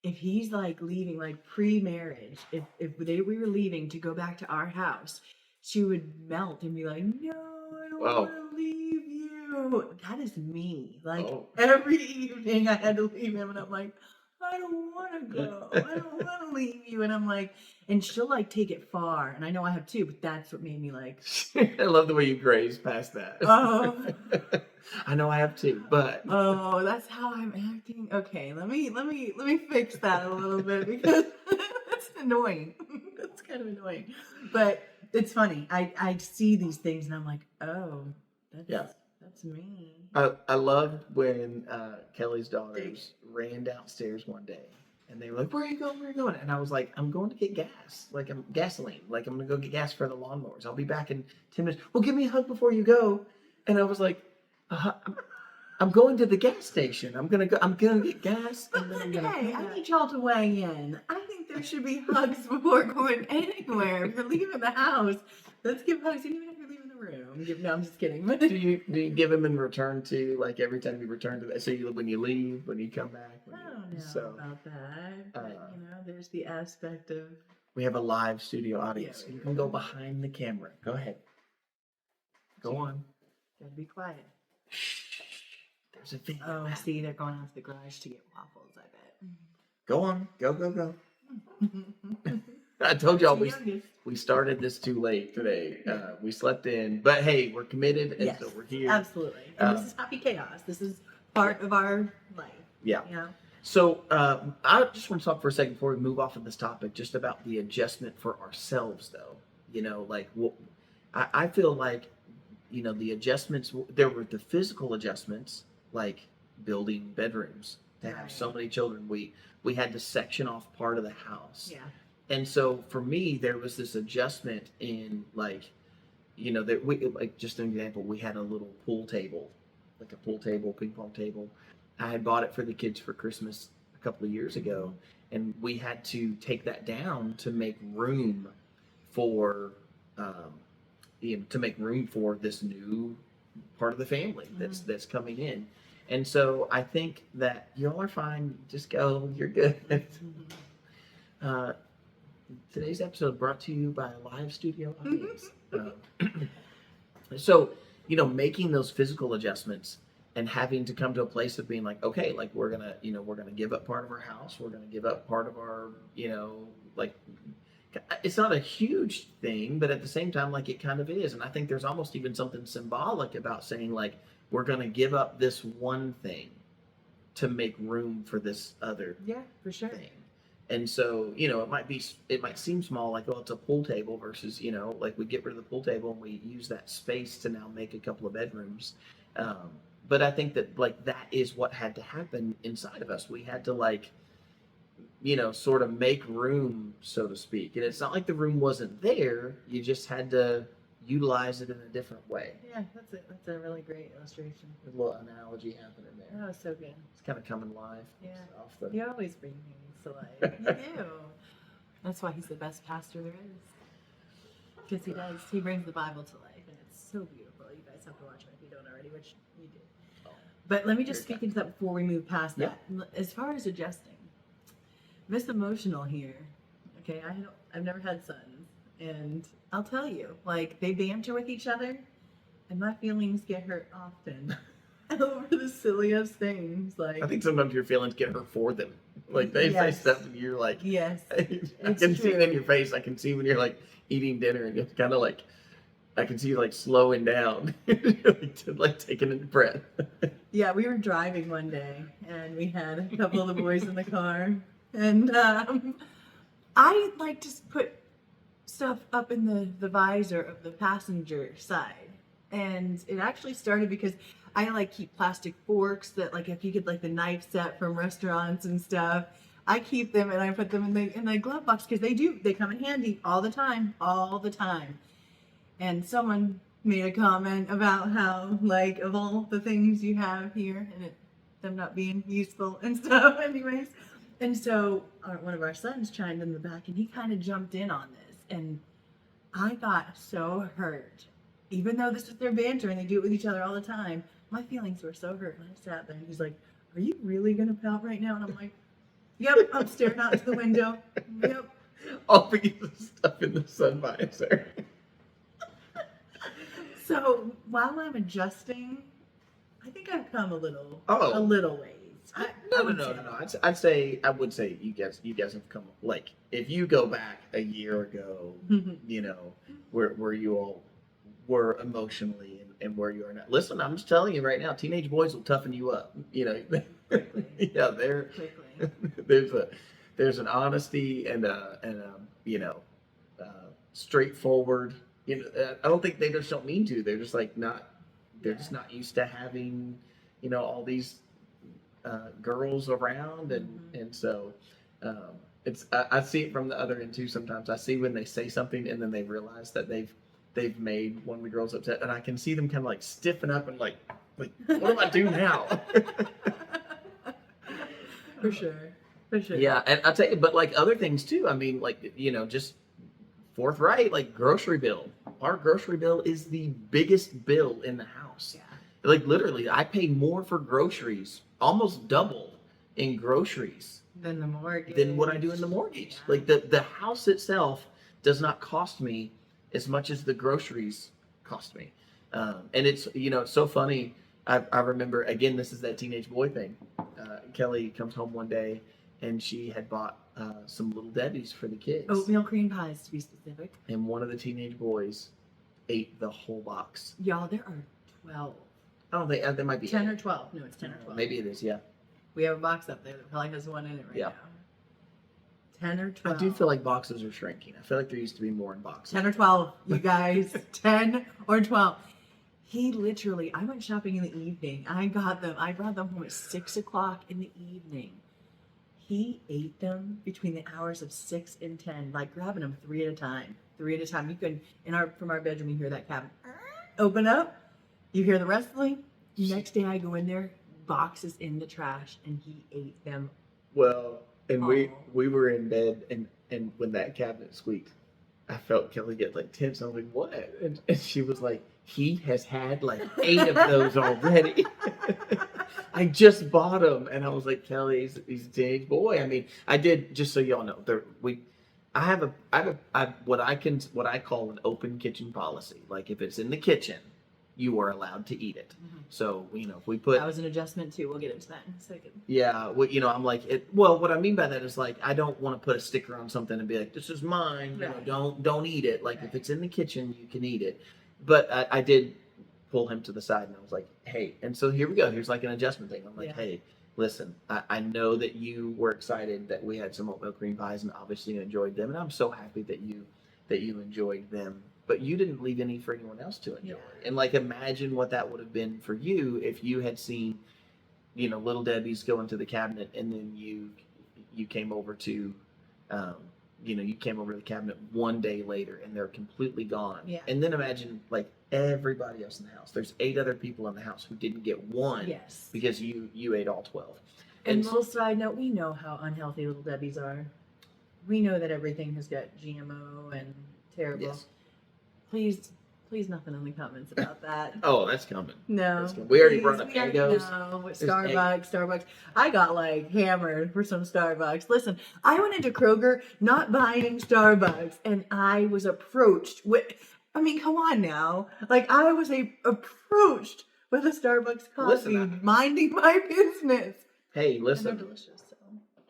if he's like leaving, like pre-marriage, if we were leaving to go back to our house, she would melt and be like, "No, I don't want to leave you." That is me. Like every evening, I had to leave him, and I'm like, "I don't want to go. I don't want to leave you." And I'm like, and she'll like take it far, and I know I have too, but that's what made me like. I love the way you graze past that. Oh. I know I have too, but that's how I'm acting. Okay, let me fix that a little bit because that's annoying. That's kind of annoying, but it's funny. I see these things and I'm like, oh, that's me. I loved when Kelly's daughters ran downstairs one day and they were like, "Where are you going? Where are you going?" And I was like, "I'm going to get gas, like I'm gasoline, like I'm gonna go get gas for the lawnmowers. I'll be back in 10 minutes. Well, give me a hug before you go." And I was like, I'm going to the gas station. I'm gonna get gas. And then I'm gonna I need y'all to weigh in. I think there should be hugs before going anywhere. If you're leaving the house, let's give hugs even if you're leaving the room. No, I'm just kidding. Do you give them in return to, like, every time you return to that? So when you leave, when you come back? I don't know about that. But there's the aspect of. We have a live studio audience. You can go behind the camera. Go ahead. Go on. Gotta be quiet. There's a video. Oh, see, they're going out to the garage to get waffles, I bet. Go on. Go. I told y'all That's the youngest. we started this too late today. We slept in, but hey, we're committed, and Yes, so we're here. absolutely. And this is happy chaos. This is part of our life. Yeah. You know? So I just want to talk for a second before we move off of this topic, just about the adjustment for ourselves, though. You know, like I feel like, you know, the adjustments. There were the physical adjustments, like building bedrooms to have so many children. We had to section off part of the house. Yeah. And so for me, there was this adjustment in, like, you know, that we, like, just an example, we had a little pool table, like a pool table, ping pong table. I had bought it for the kids for Christmas a couple of years ago, and we had to take that down to make room for, you know, to make room for this new part of the family that's coming in. And so I think that y'all are fine. Just go. You're good. Today's episode brought to you by a live studio audience. So, you know, making those physical adjustments and having to come to a place of being like, okay, like we're gonna give up part of our house. We're gonna give up part of our, you know, like, it's not a huge thing, but at the same time, like, it kind of is. And I think there's almost even something symbolic about saying, like, we're gonna give up this one thing to make room for this other for sure thing. And so, you know, it might seem small, like, oh, it's a pool table versus, you know, like, we get rid of the pool table and we use that space to now make a couple of bedrooms. But I think that, like, that is what had to happen inside of us. We had to, like, you know, sort of make room, so to speak. And it's not like the room wasn't there. You just had to utilize it in a different way. Yeah, that's it. That's a really great illustration. There's a little analogy happening there. That was so good. It's kind of coming live. Yeah. You always bring things to life. You do. That's why he's the best pastor there is. Because he does. He brings the Bible to life, and it's so beautiful. You guys have to watch it if you don't already, which you do. But let me just speak into that before we move past that. As far as adjusting, Miss Emotional here. Okay, I've never had sons, and I'll tell you, like, they banter with each other, and my feelings get hurt often over the silliest things. Like, I think sometimes your feelings get hurt for them. Like, they say stuff, and you're like, yes, I can see it in your face. I can see when you're like eating dinner, and it's kind of like, I can see you like slowing down, like taking a breath. Yeah, we were driving one day, and we had a couple of the boys in the car. And I like to put stuff up in the visor of the passenger side. And it actually started because I like keep plastic forks that, like, if you get like the knife set from restaurants and stuff, I keep them and I put them in the glove box because they come in handy all the time. And someone made a comment about how, like, of all the things you have here and them not being useful and stuff anyways. And so one of our sons chimed in the back, and he kind of jumped in on this. And I got so hurt. Even though this is their banter and they do it with each other all the time, my feelings were so hurt. And I sat there, and he's like, "Are you really going to pout right now?" And I'm like, "Yep." I'm staring out to the window. Yep. All because of stuff in the sun visor. So while I'm adjusting, I think I've come a little ways. No. I'd say you guys have come, like, if you go back a year ago, you know, where you all were emotionally and where you are now. Listen, I'm just telling you right now, teenage boys will toughen you up. You know, yeah, there's an honesty and you know, straightforward. You know, I don't think they just don't mean to. They're just like not. They're just not used to having, you know, all these girls around, and so it's I see it from the other end too. Sometimes I see when they say something and then they realize that they've made one of the girls upset, and I can see them kind of like stiffen up and like what do I do now? For sure. Yeah, and I'll tell you, but like other things too. I mean, like, you know, just forthright, like grocery bill. Our grocery bill is the biggest bill in the house. Yeah. Like, literally, I pay more for groceries, almost double in groceries than the mortgage, than what I do in the mortgage. Yeah. Like the house itself does not cost me as much as the groceries cost me. And it's, you know, it's so funny. I remember, again, this is that teenage boy thing. Kelly comes home one day and she had bought some Little Debbie's for the kids. Oatmeal cream pies, to be specific. And one of the teenage boys ate the whole box. Y'all, there are 12. I don't think there might be 10 8. or 12. No, it's 10 or 12. Maybe it is, yeah. We have a box up there that probably has one in it right now. 10 or 12. I do feel like boxes are shrinking. I feel like there used to be more in boxes. 10 or 12, you guys. 10 or 12. He literally, I went shopping in the evening. I brought them home at 6 o'clock in the evening. He ate them between the hours of 6 and 10, like grabbing them 3 at a time. 3 at a time. You can, from our bedroom, you hear that cabinet open up. You hear the wrestling. Next day I go in there, boxes in the trash, and he ate them. Well, and we were in bed, and when that cabinet squeaked, I felt Kelly get like tense. I was like, what? And she was like, he has had like 8 of those already. I just bought them, and I was like, Kelly, he's a teenage boy. I mean, I did, just so y'all know, I have what I call an open kitchen policy. Like if it's in the kitchen, you are allowed to eat it. Mm-hmm. So, if we put... That was an adjustment too. We'll get into that in a second. Yeah. Well, I'm like, what I mean by that is like, I don't want to put a sticker on something and be like, this is mine. Right. Don't eat it. Like if it's in the kitchen, you can eat it. But I did pull him to the side and I was like, hey, and so here we go. Here's like an adjustment thing. I'm like, hey, listen, I know that you were excited that we had some oatmeal cream pies and obviously you enjoyed them. And I'm so happy that you enjoyed them. But you didn't leave any for anyone else to enjoy. Yeah. And like, imagine what that would have been for you if you had seen, Little Debbie's go into the cabinet, and then you came over to, you came over to the cabinet one day later, and they're completely gone. Yeah. And then imagine like everybody else in the house. There's 8 other people in the house who didn't get one. Yes. Because you ate all 12. And little side note, we know how unhealthy Little Debbie's are. We know that everything has got GMO and terrible. Yes. Please, nothing in the comments about that. Oh, that's coming. No. That's coming. We already brought up Eggos. No, Starbucks. I got like hammered for some Starbucks. Listen, I went into Kroger not buying Starbucks, and I was approached with, come on now. Like, I was approached with a Starbucks coffee, minding my business. Hey, listen. And they're delicious. So.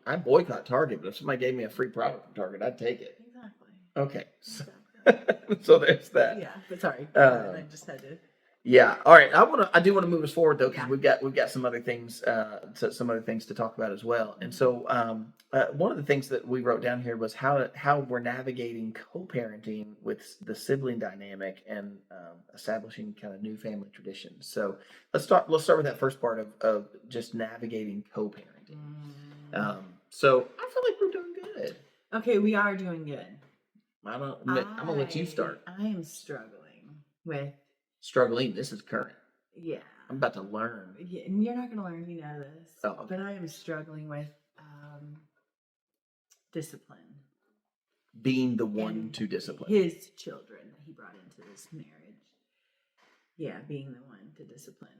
I boycott Target, but if somebody gave me a free product from Target, I'd take it. Exactly. Okay. So there's that. Yeah, but sorry. I just had to. Yeah. All right. I do want to move us forward though, because we've got some other things to talk about as well. And so one of the things that we wrote down here was how we're navigating co-parenting with the sibling dynamic and establishing kind of new family traditions. So let's start with that first part of just navigating co-parenting. So I feel like we're doing good. Okay, we are doing good. I'm gonna let you start. I am struggling with... Struggling? This is current. Yeah. I'm about to learn. Yeah, and you're not going to learn, you know this. Oh, okay. But I am struggling with discipline. Being the one to discipline. His children that he brought into this marriage. Yeah, being the one to discipline.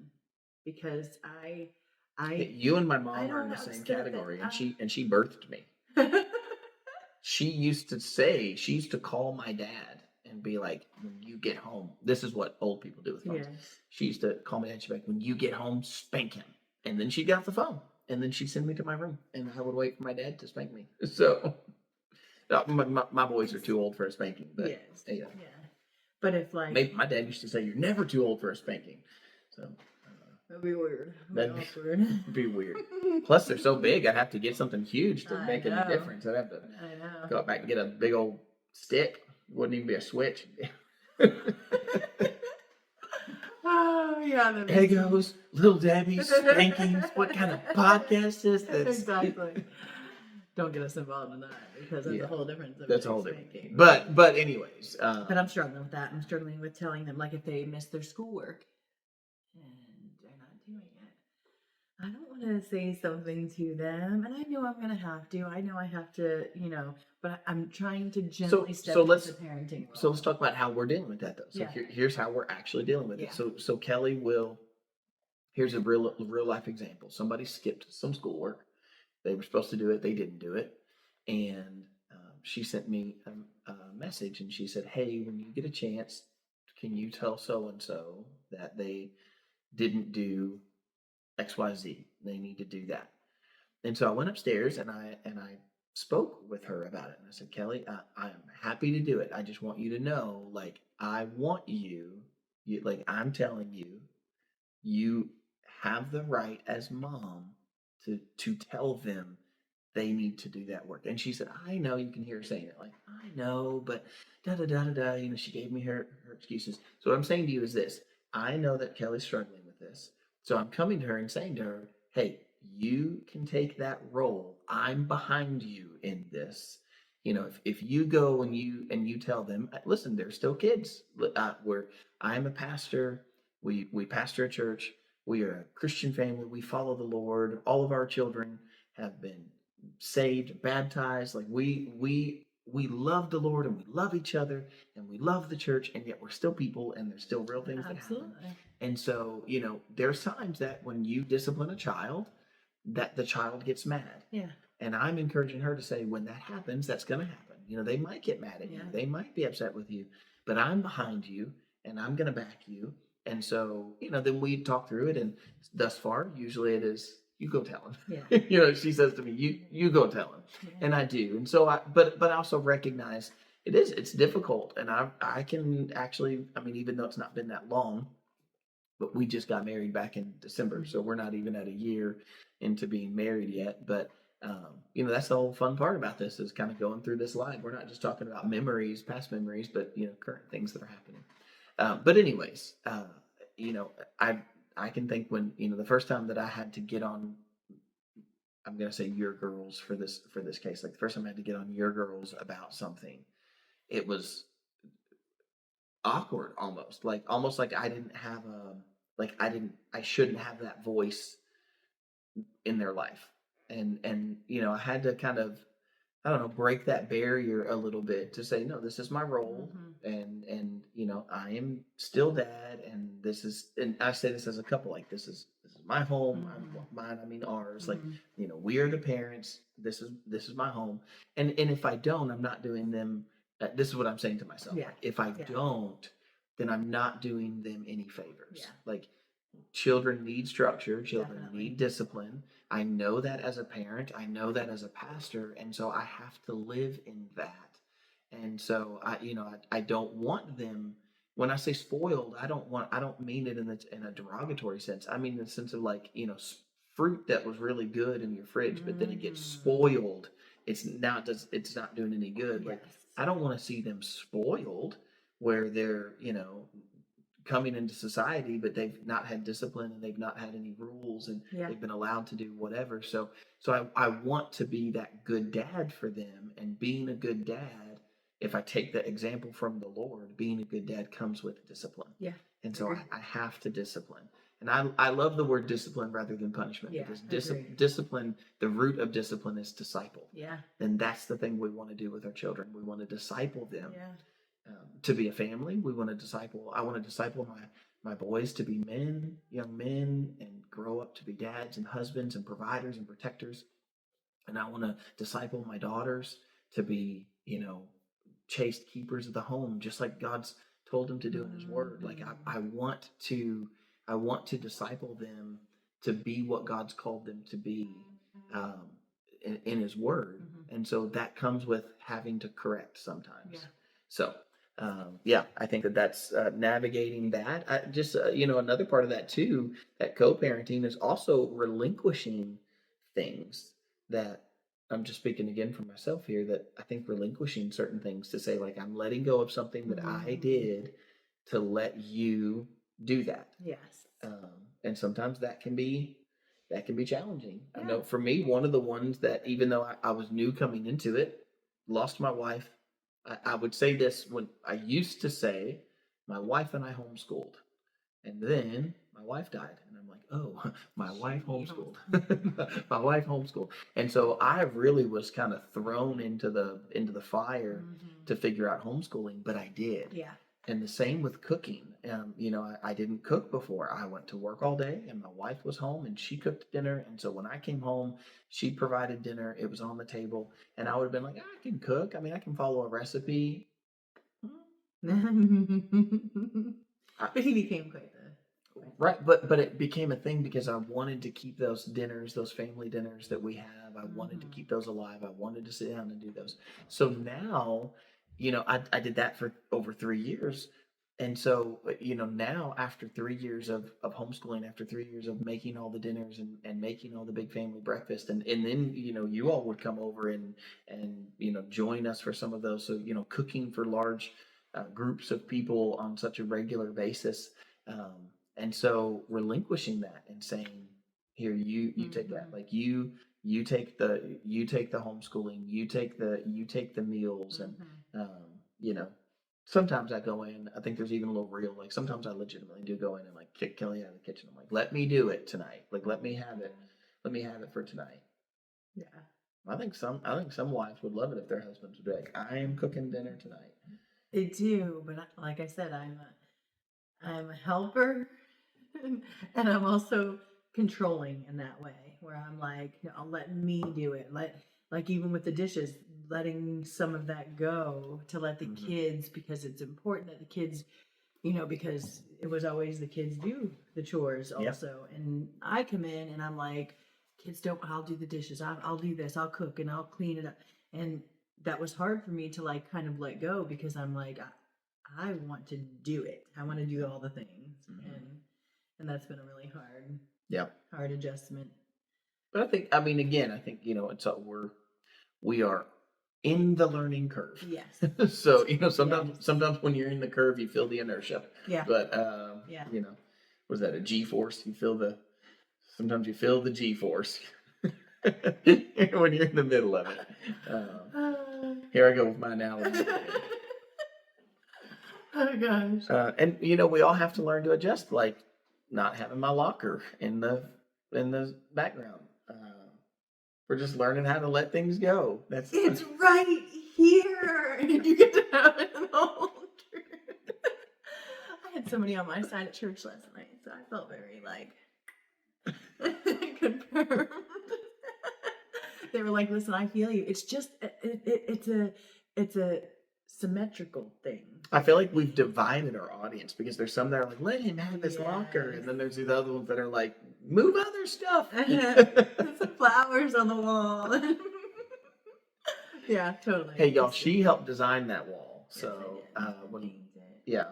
Because you and my mom are in the same category, and she birthed me. She used to call my dad and be like, when you get home, this is what old people do with phones. Yes. She used to call me dad. She'd be like, when you get home, spank him. And then she'd get off the phone. And then she'd send me to my room. And I would wait for my dad to spank me. So, my boys are too old for a spanking. But, yes. Yeah. But if like... Maybe my dad used to say, you're never too old for a spanking. So... That'd be weird. That'd be weird. Plus, they're so big, I'd have to get something huge to make any difference. I'd have to go back and get a big old stick. Wouldn't even be a switch. Oh, yeah. Eggos, Little Debbie's, spankings. What kind of podcast is this? Exactly. Don't get us involved in that, because that's a whole different subject. That's a whole different thing. But anyways. But I'm struggling with that. I'm struggling with telling them, like, if they miss their schoolwork. I don't want to say something to them, and I know I'm going to have to. I know I have to, but I'm trying to gently step into the parenting role. So let's talk about how we're dealing with that, though. So here's how we're actually dealing with it. So Kelly here's a real life example. Somebody skipped some schoolwork. They were supposed to do it. They didn't do it. And she sent me a message, and she said, hey, when you get a chance, can you tell so-and-so that they didn't do XYZ. They need to do that. And so I went upstairs and I spoke with her about it. And I said, Kelly, I am happy to do it. I just want you to know, like, I want you, like, I'm telling you, you have the right as mom to tell them they need to do that work. And she said, I know. You can hear her saying it, like, I know, but da da da da da. You know, she gave me her excuses. So what I'm saying to you is this: I know that Kelly's struggling with this. So I'm coming to her and saying to her, hey, you can take that role. I'm behind you in this. You know, if you go and you tell them, listen, they're still kids. Where I'm a pastor, we pastor a church. We are a Christian family. We follow the Lord. All of our children have been saved, baptized. Like we love the Lord and we love each other and we love the church, and yet we're still people and there's still real things that happen. And so, you know, there's times that when you discipline a child, that the child gets mad. Yeah. And I'm encouraging her to say, when that happens, that's going to happen. You know, they might get mad at you. They might be upset with you, but I'm behind you and I'm going to back you. And so, you know, then we talk through it. And thus far, usually it is, you go tell him. Yeah. You know, she says to me, you go tell him. Yeah. And I do. And so but I also recognize it's difficult. And I can actually, I mean, even though it's not been that long, but we just got married back in December. So we're not even at a year into being married yet. But, you know, that's the whole fun part about this is kind of going through this life. We're not just talking about memories, past memories, but, you know, current things that are happening. But anyways, you know, I can think when, you know, the first time that I had to get on, I'm going to say your girls for this case, like the first time I had to get on your girls about something, it was awkward almost like I didn't have a, like I shouldn't have that voice in their life. And you know, I had to kind of, I don't know, break that barrier a little bit to say, no, this is my role. And you know, I am still dad, and this is, and I say this as a couple, like this is my home. Mine, I mean ours. Like, you know, we are the parents. This is my home. And if I don't, I'm not doing them. This is what I'm saying to myself. Yeah. Like, if I don't, then I'm not doing them any favors. Yeah. Like, children need structure. Children Definitely. need discipline. I know that as a parent. I know that as a pastor, and so I have to live in that. And so you know, I don't want them. When I say spoiled, I don't mean it in a derogatory sense. I mean in the sense of, like, you know, fruit that was really good in your fridge, but then it gets spoiled. It's not doing any good. Yes. Like, I don't want to see them spoiled where they're, you know, coming into society, but they've not had discipline and they've not had any rules, and they've been allowed to do whatever. So I want to be that good dad for them, and being a good dad, if I take the example from the Lord, being a good dad comes with discipline. Yeah. And so I have to discipline. And I love the word discipline rather than punishment, because discipline, the root of discipline is disciple. Yeah. And that's the thing we want to do with our children. We want to disciple them. Yeah. To be a family. I want to disciple my boys to be men, young men, and grow up to be dads and husbands and providers and protectors. And I want to disciple my daughters to be, you know, chaste keepers of the home, just like God's told them to do in His Word. Like, I want to disciple them to be what God's called them to be, in His Word. And so that comes with having to correct sometimes. Yeah. So, yeah, I think that's navigating that. You know, another part of that too, that co-parenting is also relinquishing things that, I'm just speaking again for myself here, that I think relinquishing certain things to say, like, I'm letting go of something that I did to let you do that. Yes. And sometimes that can be challenging. Yeah. I know for me, one of the ones that, even though I was new coming into it, lost my wife. I would say this, when I used to say, my wife and I homeschooled, and then my wife died, and I'm like, oh, my wife homeschooled. My wife homeschooled. And so I really was kind of thrown into the fire to figure out homeschooling, but I did. Yeah. And the same with cooking. You know, I didn't cook before. I went to work all day, and my wife was home, and she cooked dinner. And so when I came home, she provided dinner. It was on the table, and I would have been like, I can cook. I mean, I can follow a recipe. But he became quite Right, but it became a thing because I wanted to keep those dinners, those family dinners that we have. I wanted to keep those alive. I wanted to sit down and do those. So now, I did that for over 3 years. And so, now after 3 years of homeschooling, after 3 years of making all the dinners and making all the big family breakfast, and then, you all would come over and, join us for some of those. So, cooking for large groups of people on such a regular basis. And so relinquishing that and saying, here, you take that. Like you take the homeschooling, you take the meals, and you know, sometimes I go in. I think there's even a little real. Like sometimes I legitimately do go in and like kick Kelly out of the kitchen. I'm like, let me do it tonight. Like let me have it. Let me have it for tonight. Yeah. I think some wives would love it if their husbands would be like, I am cooking dinner tonight. They do, but like I said, I'm a helper, and I'm also controlling in that way, where I'm like, no, let me do it. Like even with the dishes, letting some of that go to let the kids, because it's important that the kids, because it was always the kids do the chores also, and I come in and I'm like, kids don't. I'll do the dishes. I'll do this. I'll cook and I'll clean it up, and that was hard for me to like kind of let go because I'm like, I want to do it. I want to do all the things, and that's been a really hard adjustment. But I mean, again, I think we are in the learning curve. Yes. So sometimes when you're in the curve, you feel the inertia. Yeah. But was that a G force? Sometimes you feel the G force when you're in the middle of it. Here I go with my analogy. Oh gosh. And we all have to learn to adjust, like not having my locker in the background. We're just learning how to let things go. It's right here, and you get to have it in the whole church. I had somebody on my side at church last night, so I felt very confirmed. They were like, "Listen, I feel you. It's just it's a symmetrical thing." I feel like we've divided our audience because there's some that are like, let him have his locker. And then there's these other ones that are like, move other stuff. Some flowers on the wall. Yeah, totally. Hey, y'all, she helped design that wall. Yes,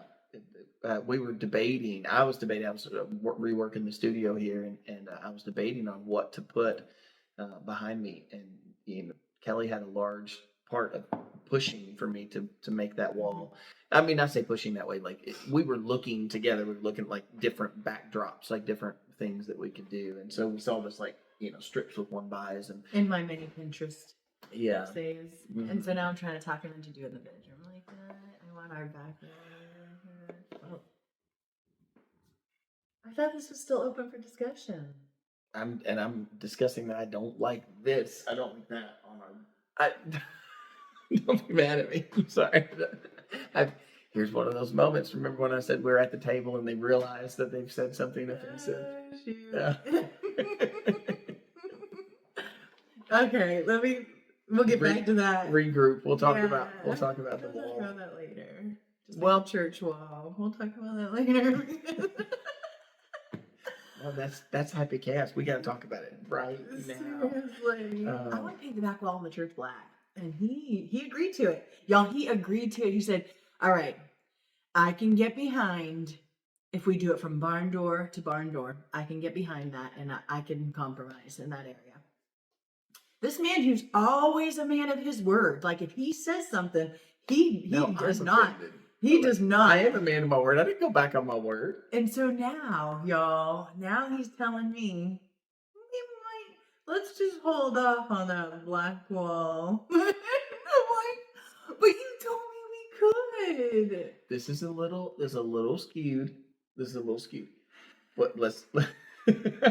So, we were debating. I was reworking the studio here, and I was debating on what to put behind me. And, Kelly had a large part of pushing for me to make that wall. I mean, I say pushing that way, like we were looking together, we were looking at like different backdrops, like different things that we could do. And so we saw this like, strips with 1x and in my mini Pinterest. Yeah. Saves. And so now I'm trying to talk him into doing the bedroom like that. I want our backyard. Oh. I thought this was still open for discussion. I'm discussing that I don't like this. I don't like that on our. Don't be mad at me. I'm sorry. Here's one of those moments. Remember when I said we're at the table and they realize that they've said something offensive? Yeah. Okay, we'll get back to that. Regroup. We'll talk about the wall. We'll talk about that later. Just like church wall. We'll talk about that later. Well, that's happy chaos. We got to talk about it right now. Seriously. I want to paint the back wall in the church black. And he agreed to it. Y'all, he agreed to it. He said, all right, I can get behind if we do it from barn door to barn door. I can get behind that, and I can compromise in that area. This man who's always a man of his word. Like, if he says something, he does not. He does not. I am a man of my word. I didn't go back on my word. And so now, y'all, he's telling me, let's just hold off on that black wall. I'm like, but you told me we could. This is a little skewed. But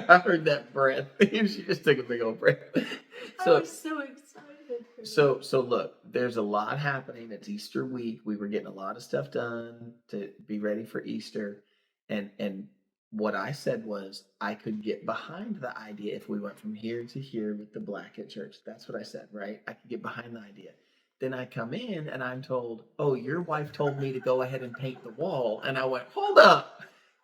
I heard that breath. She just took a big old breath. I was so excited. So look, there's a lot happening. It's Easter week. We were getting a lot of stuff done to be ready for Easter. And what I said was I could get behind the idea if we went from here to here with the black at church. That's what I said, right? I could get behind the idea. Then I come in and I'm told, oh, your wife told me to go ahead and paint the wall. And I went, hold up.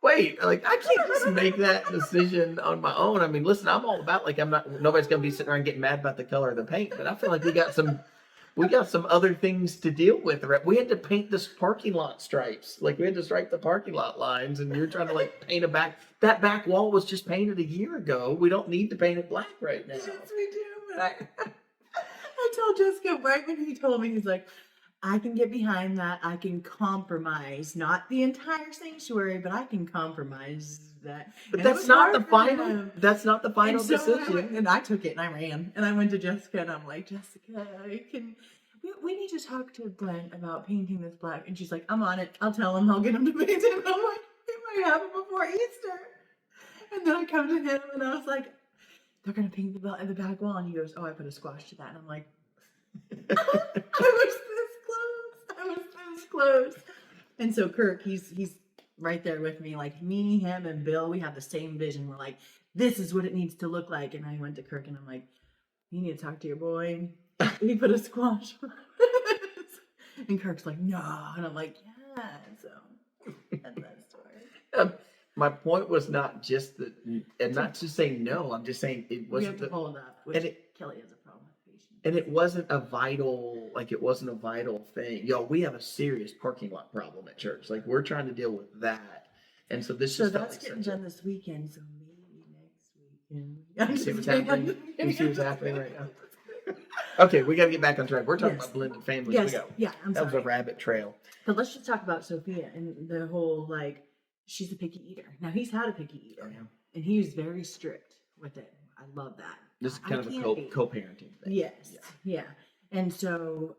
wait, like I can't just make that decision on my own. I mean, listen, I'm all about like nobody's gonna be sitting around getting mad about the color of the paint, but I feel like we got some other things to deal with. Right? We had to paint this parking lot stripes. Like we had to stripe the parking lot lines, and you're trying to like paint that back wall was just painted a year ago. We don't need to paint it black right now. Yes, we do. But I told Jessica right when he told me, he's like, I can get behind that. I can compromise, not the entire sanctuary, but I can compromise that. But And it that's was not hard the for final. him. That's not the final And so decision. and I took it and I ran and I went to Jessica and I'm like, Jessica, we need to talk to Glenn about painting this black. And she's like, I'm on it. I'll tell him. I'll get him to paint it. And I'm like, it might happen before Easter. And then I come to him and I was like, they're gonna paint the back wall. And he goes, oh, I put a squash to that. And I'm like, I was this close. I was this close. And so Kirk, he's right there with me. Like me, him, and Bill, we have the same vision. We're like, this is what it needs to look like. And I went to Kirk and I'm like, you need to talk to your boy. He put a squash on it. And Kirk's like, no. And I'm like, yeah. So that's that story. My point was not just that, and not to say no. I'm just saying it We have wasn't. to hold up, which Kelly has a problem with patience. And it wasn't a vital, like it wasn't a vital thing. Yo, we have a serious parking lot problem at church. Like we're trying to deal with that. And so this just that's like getting done this weekend, so maybe next weekend. You see what's happening? You see what's happening right now? Okay, we got to get back on track. We're talking about blended families. Yes, We go. yeah, I'm That sorry. was a rabbit trail. But let's just talk about Sophia and the whole, like, she's a picky eater. Now, he's had a picky eater, Oh, yeah. and he was very strict with it. I love that. This is I kind of a can't be. co-parenting thing. Yes, yeah. And so,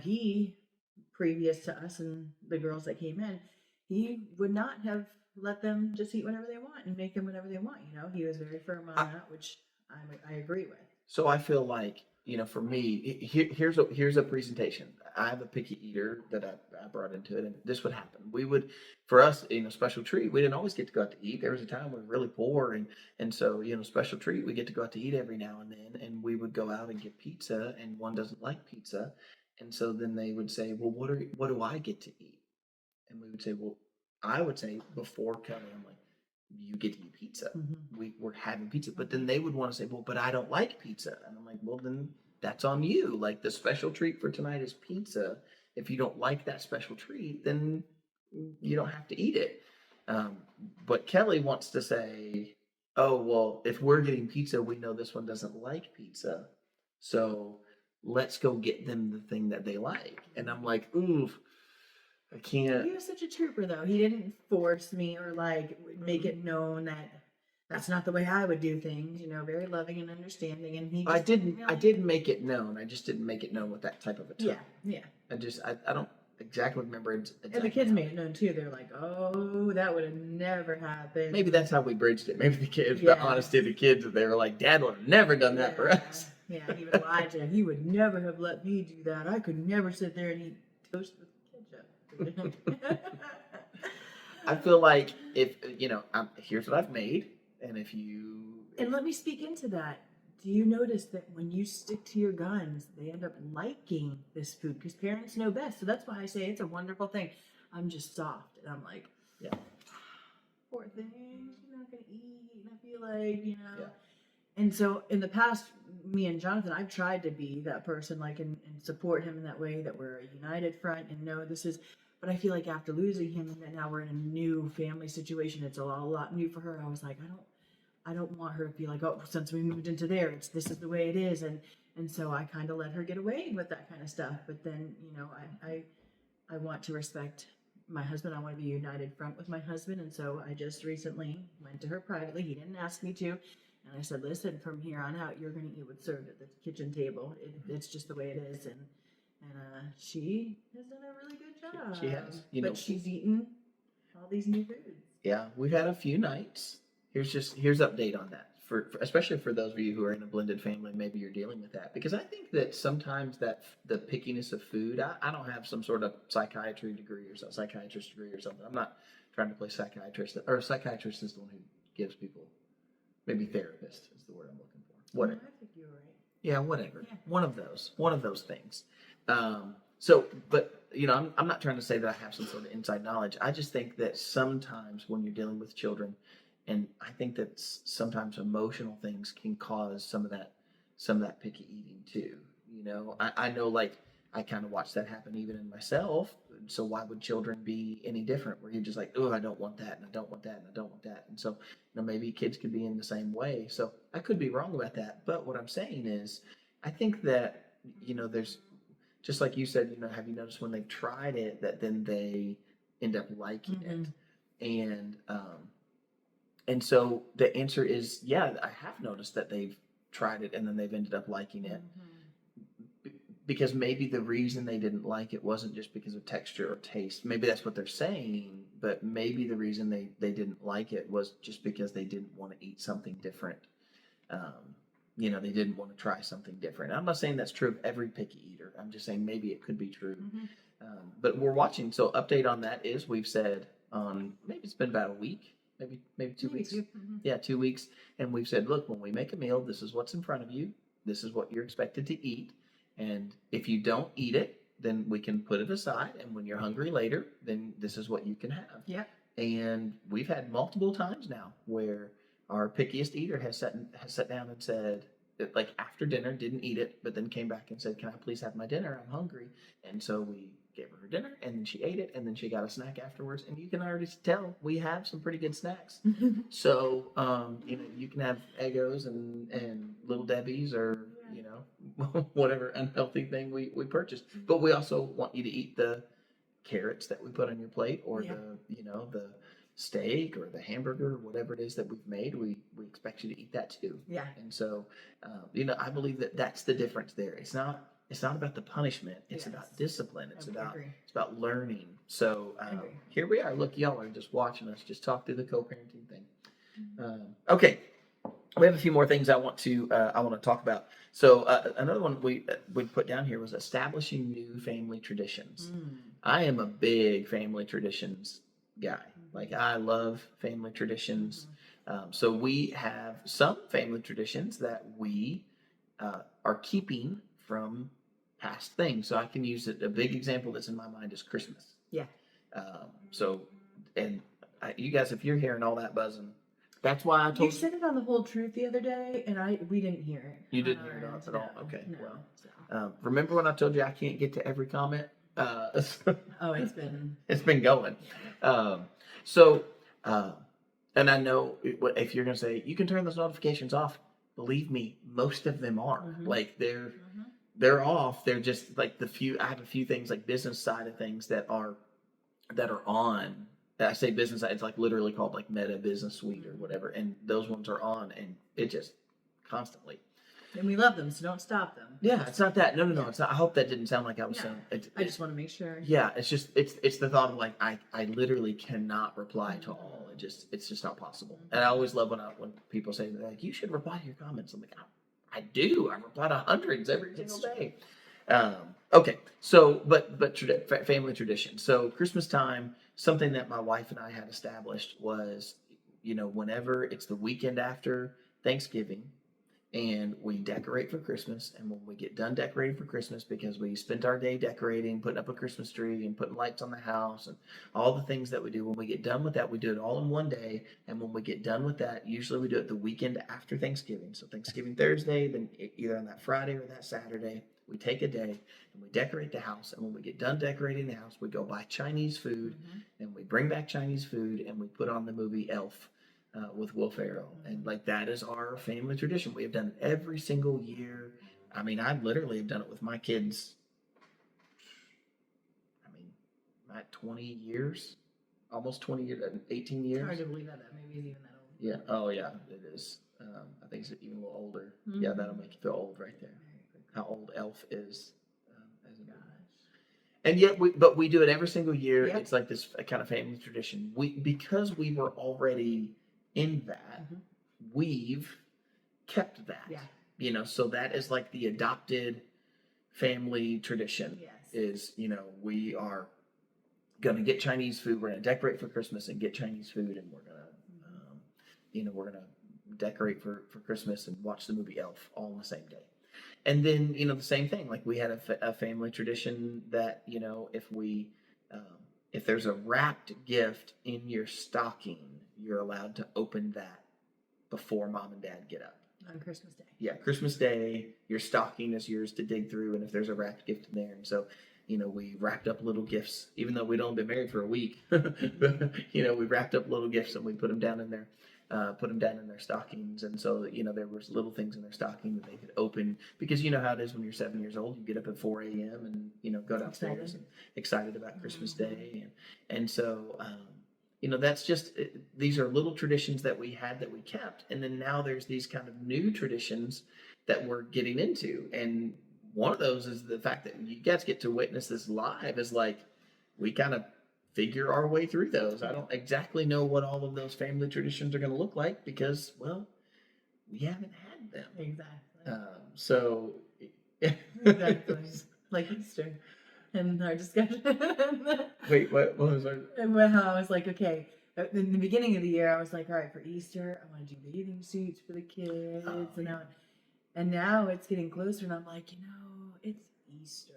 he, previous to us and the girls that came in, he would not have let them just eat whatever they want and make them whatever they want. He was very firm on that, which I agree with. So I feel like, for me, here's a presentation. I have a picky eater that I brought into it, and this would happen. For us, special treat, we didn't always get to go out to eat. There was a time we were really poor, and so, special treat, we get to go out to eat every now and then, and we would go out and get pizza, and one doesn't like pizza, and so then they would say, well, what do I get to eat? And we would say, well, I would say before coming, I'm like, you get to eat pizza. Mm-hmm. We're having pizza. But then they would want to say, well, but I don't like pizza. And I'm like, well, then that's on you. Like the special treat for tonight is pizza. If you don't like that special treat, then you don't have to eat it. But Kelly wants to say, oh, well, if we're getting pizza, we know this one doesn't like pizza. So let's go get them the thing that they like. And I'm like, ooh, I can't. He was such a trooper, though. He didn't force me or make it known that that's not the way I would do things. Very loving and understanding. And he, I didn't make it known. I just didn't make it known with that type of a tone. Yeah. I don't exactly remember. And the kids made it known too. They're like, "Oh, that would have never happened." Maybe that's how we bridged it. Maybe the kids, the honesty of the kids, that they were like, "Dad would have never done that for us." Yeah, he would lie to him. He would never have let me do that. I could never sit there and eat toast with ketchup. I feel like if here's what I've made, and and let me speak into that. Do you notice that when you stick to your guns, they end up liking this food because parents know best? So that's why I say it's a wonderful thing. I'm just soft, and I'm like, yeah, poor thing, you're not gonna eat. And I feel like Yeah. And so in the past, me and Jonathan, I've tried to be that person, like, and support him in that way, that we're a united front and know this is. But I feel like after losing him, and then now we're in a new family situation, it's a lot new for her. I was like, I don't want her to be like, oh, since we moved into there, this is the way it is, and so I kind of let her get away with that kind of stuff. But then I want to respect my husband. I want to be a united front with my husband, and so I just recently went to her privately. He didn't ask me to, and I said, listen, from here on out, you're going to eat what's served at the kitchen table. It's just the way it is, and she has done a really good job. She has, but she's eaten all these new foods. Yeah, we've had a few nights. Here's update on that for especially for those of you who are in a blended family. Maybe you're dealing with that, because I think that sometimes that the pickiness of food. I don't have some sort of psychiatrist degree or something. I'm not trying to play psychiatrist. Or a psychiatrist is the one who gives people. Maybe therapist is the word I'm looking for. Whatever. I think you're right. Yeah, whatever. Yeah. One of those things. But I'm not trying to say that I have some sort of inside knowledge. I just think that sometimes when you're dealing with children, and I think that sometimes emotional things can cause some of that picky eating too. I know, like, I kind of watch that happen even in myself. So why would children be any different? Where you're just like, oh, I don't want that, and I don't want that, and I don't want that, and so maybe kids could be in the same way. So I could be wrong about that, but what I'm saying is, I think that there's, just like you said, have you noticed when they've tried it that then they end up liking Mhm. it? And so the answer is, yeah, I have noticed that they've tried it and then they've ended up liking it. Because maybe the reason they didn't like it wasn't just because of texture or taste. Maybe that's what they're saying, but maybe the reason they didn't like it was just because they didn't want to eat something different. They didn't want to try something different. I'm not saying that's true of every picky eater. I'm just saying maybe it could be true. But we're watching. So update on that is, we've said on, maybe it's been about a week, maybe 2 weeks. Yeah, 2 weeks. And we've said, look, when we make a meal, this is what's in front of you. This is what you're expected to eat. And if you don't eat it, then we can put it aside. And when you're hungry later, then this is what you can have. Yeah. And we've had multiple times now where our pickiest eater has sat down and said, like, after dinner, didn't eat it, but then came back and said, "Can I please have my dinner? I'm hungry." And so we gave her dinner, and then she ate it, and then she got a snack afterwards. And you can already tell we have some pretty good snacks. So you can have Eggos and Little Debbie's, or whatever unhealthy thing we purchased. But we also want you to eat the carrots that we put on your plate, or the steak or the hamburger or whatever it is that we've made. We expect you to eat that too. Yeah. And so I believe that that's the difference there. It's not about the punishment. It's about discipline. It's about learning. So here we are. Look, y'all are just watching us just talk through the co-parenting thing. Okay, we have a few more things I want to talk about. So another one we put down here was establishing new family traditions. I am a big family traditions guy. Like, I love family traditions. So we have some family traditions that we are keeping from past things. So I can use it. A big example that's in my mind is Christmas. Yeah. And you guys, if you're hearing all that buzzing, that's why I told you. You said it on The Whole Truth the other day, and we didn't hear it. You didn't hear it at all? Okay. No. Well, remember when I told you I can't get to every comment? It's been... It's been going. And I know if you're going to say, you can turn those notifications off, believe me, most of them are. Like, they're off. They're just like I have a few things, like business side of things, that are on. I say business, it's like literally called like Meta Business Suite or whatever, and those ones are on, and it just constantly. And we love them, so don't stop them. Yeah, it's not that. No, it's not. I hope that didn't sound like I was saying. I just want to make sure. Yeah, it's just it's the thought of, like, I literally cannot reply to all. It's just not possible. And I always love when people say, like, you should reply to your comments. I'm like, I do. I reply to hundreds every single day. Okay, so but family tradition. So Christmas time, something that my wife and I had established was, whenever it's the weekend after Thanksgiving, and we decorate for Christmas, and when we get done decorating for Christmas, because we spent our day decorating, putting up a Christmas tree and putting lights on the house and all the things that we do, when we get done with that, we do it all in one day. And when we get done with that, usually we do it the weekend after Thanksgiving. So Thanksgiving Thursday, then either on that Friday or that Saturday, we take a day and we decorate the house. And when we get done decorating the house, we go buy Chinese food, and we bring back Chinese food, and we put on the movie Elf with Will Ferrell. And, like, that is our family tradition. We have done it every single year. I mean, I literally have done it with my kids. I mean, not 20 years, almost 20 years, 18 years. It's hard to believe that maybe he's even that old. Yeah. Oh, yeah, it is. I think he's even a little older. Yeah, that'll make you feel old right there. How old Elf is. And yet, we do it every single year. Yep. It's like this kind of family tradition. Because we were already in that, we've kept that. Yeah. So that is like the adopted family tradition. Yes. Is, we are gonna get Chinese food. We're gonna decorate for Christmas and get Chinese food, and we're gonna decorate for Christmas and watch the movie Elf all on the same day. And then, the same thing. Like we had a family tradition that, um, if there's a wrapped gift in your stocking, you're allowed to open that before mom and dad get up. On Christmas Day. Yeah, Christmas Day, your stocking is yours to dig through, and if there's a wrapped gift in there. And so, we wrapped up little gifts, even though we'd only been married for a week. We wrapped up little gifts and we put them down in their stockings. And so, there was little things in their stocking that they could open, because you know how it is when you're 7 years old, you get up at 4 a.m. and, go downstairs and excited about Christmas Day. And so, that's just, these are little traditions that we had that we kept. And then now there's these kind of new traditions that we're getting into. And one of those is the fact that you guys get to witness this live, is like, we kind of figure our way through those. I don't exactly know what all of those family traditions are going to look like, because, well, we haven't had them. Exactly. So. Exactly. Like Easter. In our discussion. Wait, what was our? And how I was like, okay, in the beginning of the year, I was like, all right, for Easter, I want to do bathing suits for the kids, and now it's getting closer, and I'm like, it's Easter.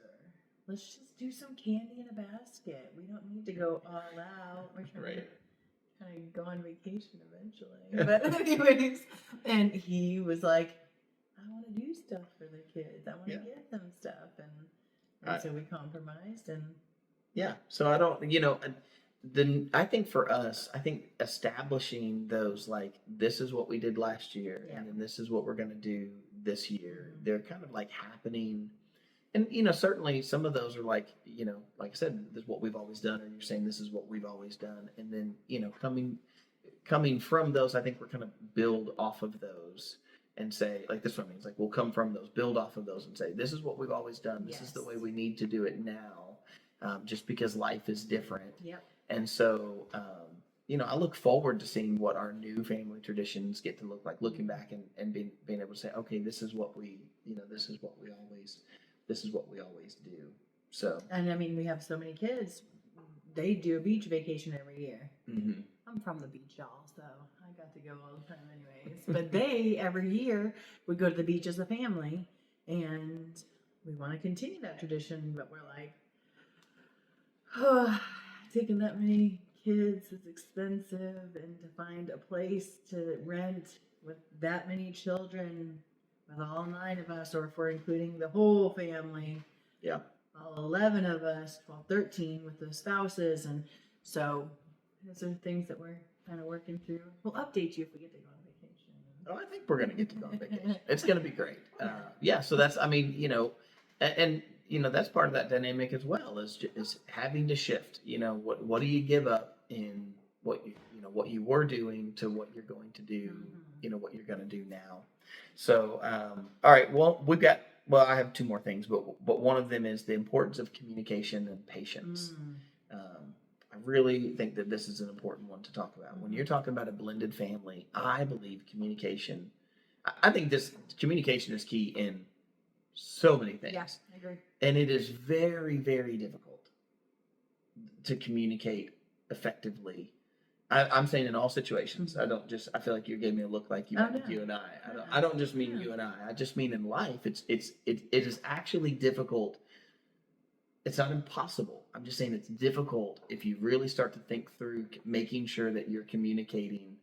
Let's just do some candy in a basket. We don't need to go all out. We're trying to go on vacation eventually. But anyways, and he was like, I want to do stuff for the kids. I want to give them stuff, and so we compromised. And so I don't, then I think for us, establishing those, like, this is what we did last year, and then this is what we're going to do this year. They're kind of like happening. And, certainly some of those are like, like I said, this is what we've always done, or you're saying this is what we've always done. And then, coming from those, I think we're kind of build off of those and say, like, this one means, like, we'll come from those, build off of those and say, this is what we've always done. This is the way we need to do it now, just because life is different. Yep. And so, I look forward to seeing what our new family traditions get to look like, looking back and being able to say, okay, this is what we always do. So. And I mean, we have so many kids. They do a beach vacation every year. Mm-hmm. I'm from the beach, y'all, so I got to go all the time anyways. But they, every year, would go to the beach as a family, and we want to continue that tradition, but we're like, taking that many kids is expensive, and to find a place to rent with that many children, with all 9 of us, or if we're including the whole family, all 11 of us, 12, 13 with the spouses, and so those are things that we're kind of working through. We'll update you if we get to go on vacation. Oh, I think we're going to get to go on vacation. It's going to be great. So that's, and that's part of that dynamic as well, is having to shift. What do you give up in what you were doing to what you're going to do, what you're going to do now. So, all right, well, I have 2 more things, but one of them is the importance of communication and patience. I really think that this is an important one to talk about. When you're talking about a blended family, I believe communication, I think this communication is key in so many things. Yes, I agree. And it is very, very difficult to communicate effectively. I'm saying in all situations. I feel like you gave me a look like you and I. I don't just mean you and I just mean in life. It is actually difficult. It's not impossible. I'm just saying it's difficult if you really start to think through making sure that you're communicating.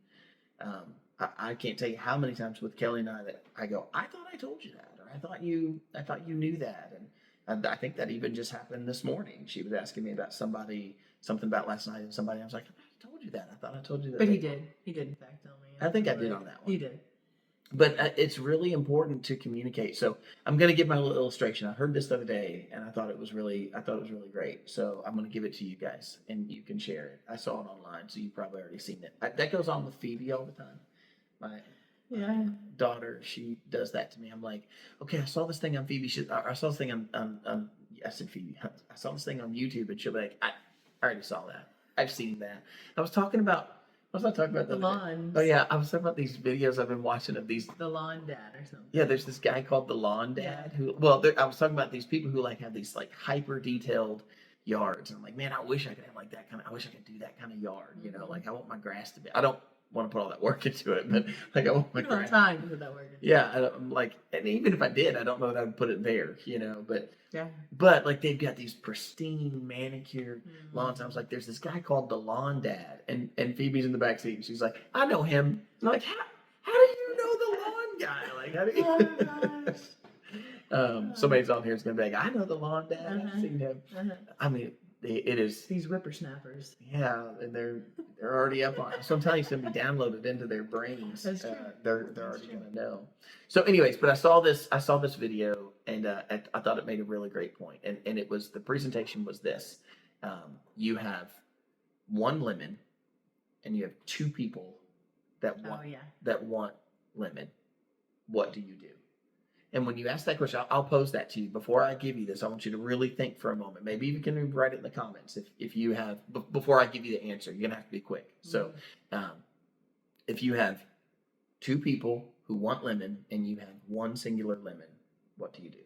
I can't tell you how many times with Kelly and I that I go, I thought I told you that, or I thought you knew that. And I think that even just happened this morning. She was asking me about something about last night, and somebody, I was like, I told you that. I thought I told you that. But he did. He did, in fact, tell me. I think I did on that one. He did. But it's really important to communicate. So I'm going to give my little illustration. I heard this the other day, and I thought it was really great. So I'm going to give it to you guys, and you can share it. I saw it online, so you've probably already seen it. That goes on with Phoebe all the time. My daughter, she does that to me. I'm like, okay, I saw this thing on Phoebe. I saw this thing on I said Phoebe. I saw this thing on YouTube, and she'll be like, I already saw that. I've seen that. I was talking about the lawns. Oh yeah, I was talking about these videos I've been watching of these. The Lawn Dad or something. Yeah, there's this guy called the Lawn Dad who. I was talking about these people who like have these like hyper detailed yards. And I'm like, man, I wish I could have like that kind of. I wish I could do that kind of yard. Like I want my grass to be. I don't want to put all that work into it, but like I want my You don't have grandma. time to put that work in. Yeah, I'm like, and even if I did, I don't know that I would put it there, but Yeah. but like they've got these pristine manicured lawns. I was like, there's this guy called the Lawn Dad, and Phoebe's in the back seat, and she's like, I know him. I'm like, how do you know the lawn guy? Like, how do you? Oh gosh. Somebody's on here is gonna be like, I know the Lawn Dad. I've seen him. I mean, it is These whippersnappers. yeah, and they're already up on it. So I'm telling you, it's gonna be downloaded into their brains. That's true. They're already gonna know. So, anyways, but I saw this video, and I thought it made a really great point. And it was the presentation was this: you have one lemon, and you have two people that want lemon. What do you do? And when you ask that question, I'll pose that to you. Before I give you this, I want you to really think for a moment. Maybe you can write it in the comments if you have, before I give you the answer. You're going to have to be quick. So if you have two people who want lemon and you have one singular lemon, what do you do?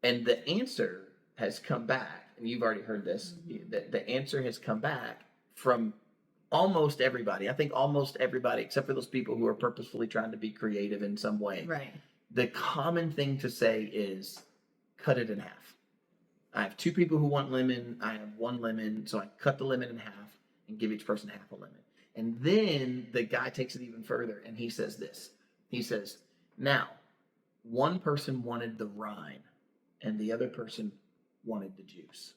And the answer has come back, and you've already heard this, the answer has come back from almost everybody. I think almost everybody, except for those people who are purposefully trying to be creative in some way. Right. The common thing to say is cut it in half. I have two people who want lemon. I have one lemon. So I cut the lemon in half and give each person half a lemon. And then the guy takes it even further and he says this. He says, now, one person wanted the rind and the other person wanted the juice.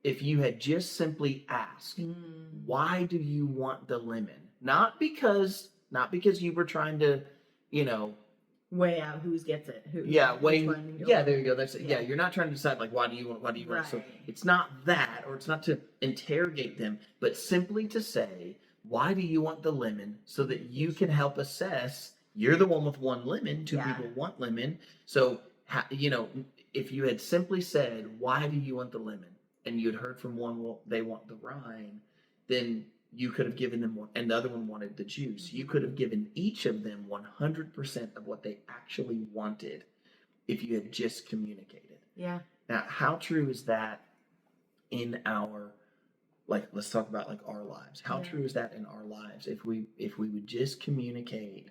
If you had just simply asked, why do you want the lemon? Not because you were trying to, weigh out who gets it. There you go. That's it. Yeah, you're not trying to decide like why do you want right. So it's not that, or it's not to interrogate them, but simply to say, why do you want the lemon, so that you can help assess. You're the one with one lemon. Two people want lemon. So if you had simply said, why do you want the lemon, and you had heard from one, well, they want the rind, then you could have given them one, and the other one wanted the juice. You could have given each of them 100% of what they actually wanted if you had just communicated. Yeah. Now, how true is that in our, let's talk about our lives. How true is that in our lives? If we would just communicate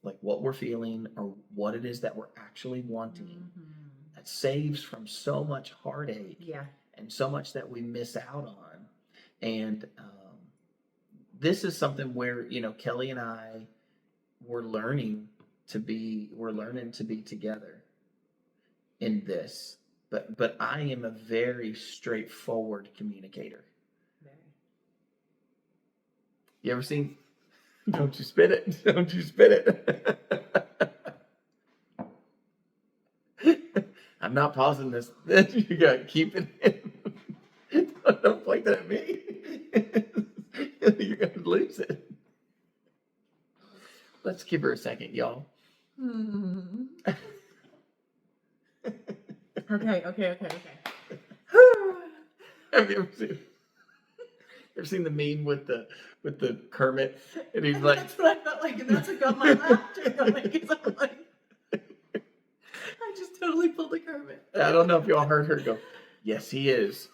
what we're feeling or what it is that we're actually wanting, that saves from so much heartache and so much that we miss out on. And this is something where Kelly and I we're learning to be together in this, but I am a very straightforward communicator. You ever seen? Don't you spit it? Don't you spit it? I'm not pausing this. You gotta keep it in. Don't point that at me. You're gonna lose it. Let's give her a second, y'all. Okay. Have you ever seen the meme with the Kermit, and he's like, that's what I felt like, and that's what got my laughter going. Because I'm like, I just totally pulled the Kermit. I don't know if y'all heard her go, yes, he is.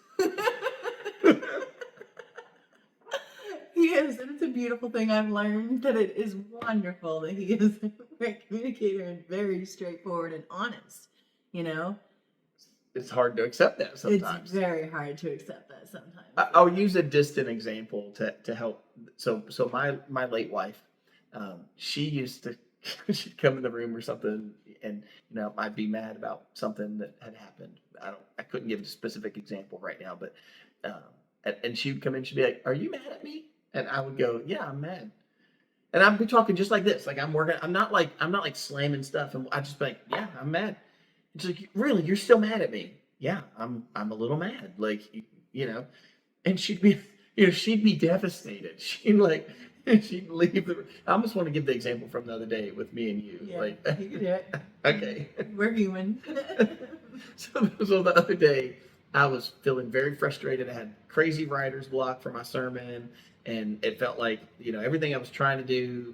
He is, and it's a beautiful thing. I've learned that it is wonderful that he is a great communicator and very straightforward and honest. It's hard to accept that sometimes. It's very hard to accept that sometimes. I'll use a distant example to help. So my late wife, she used to she'd come in the room or something, and I'd be mad about something that had happened. I couldn't give a specific example right now, but and she would come in, she'd be like, "Are you mad at me?" And I would go, "Yeah, I'm mad." And I'd be talking just like this, like I'm working. I'm not like slamming stuff, and I just be like, "Yeah, I'm mad." It's like, "Really, you're still mad at me?" "Yeah, I'm a little mad." And she'd be devastated. She'd leave the room. I almost want to give the example from the other day with me and you. Yeah, you can do it. Okay. We're human. So the other day, I was feeling very frustrated. I had crazy writer's block for my sermon, and it felt like, everything I was trying to do,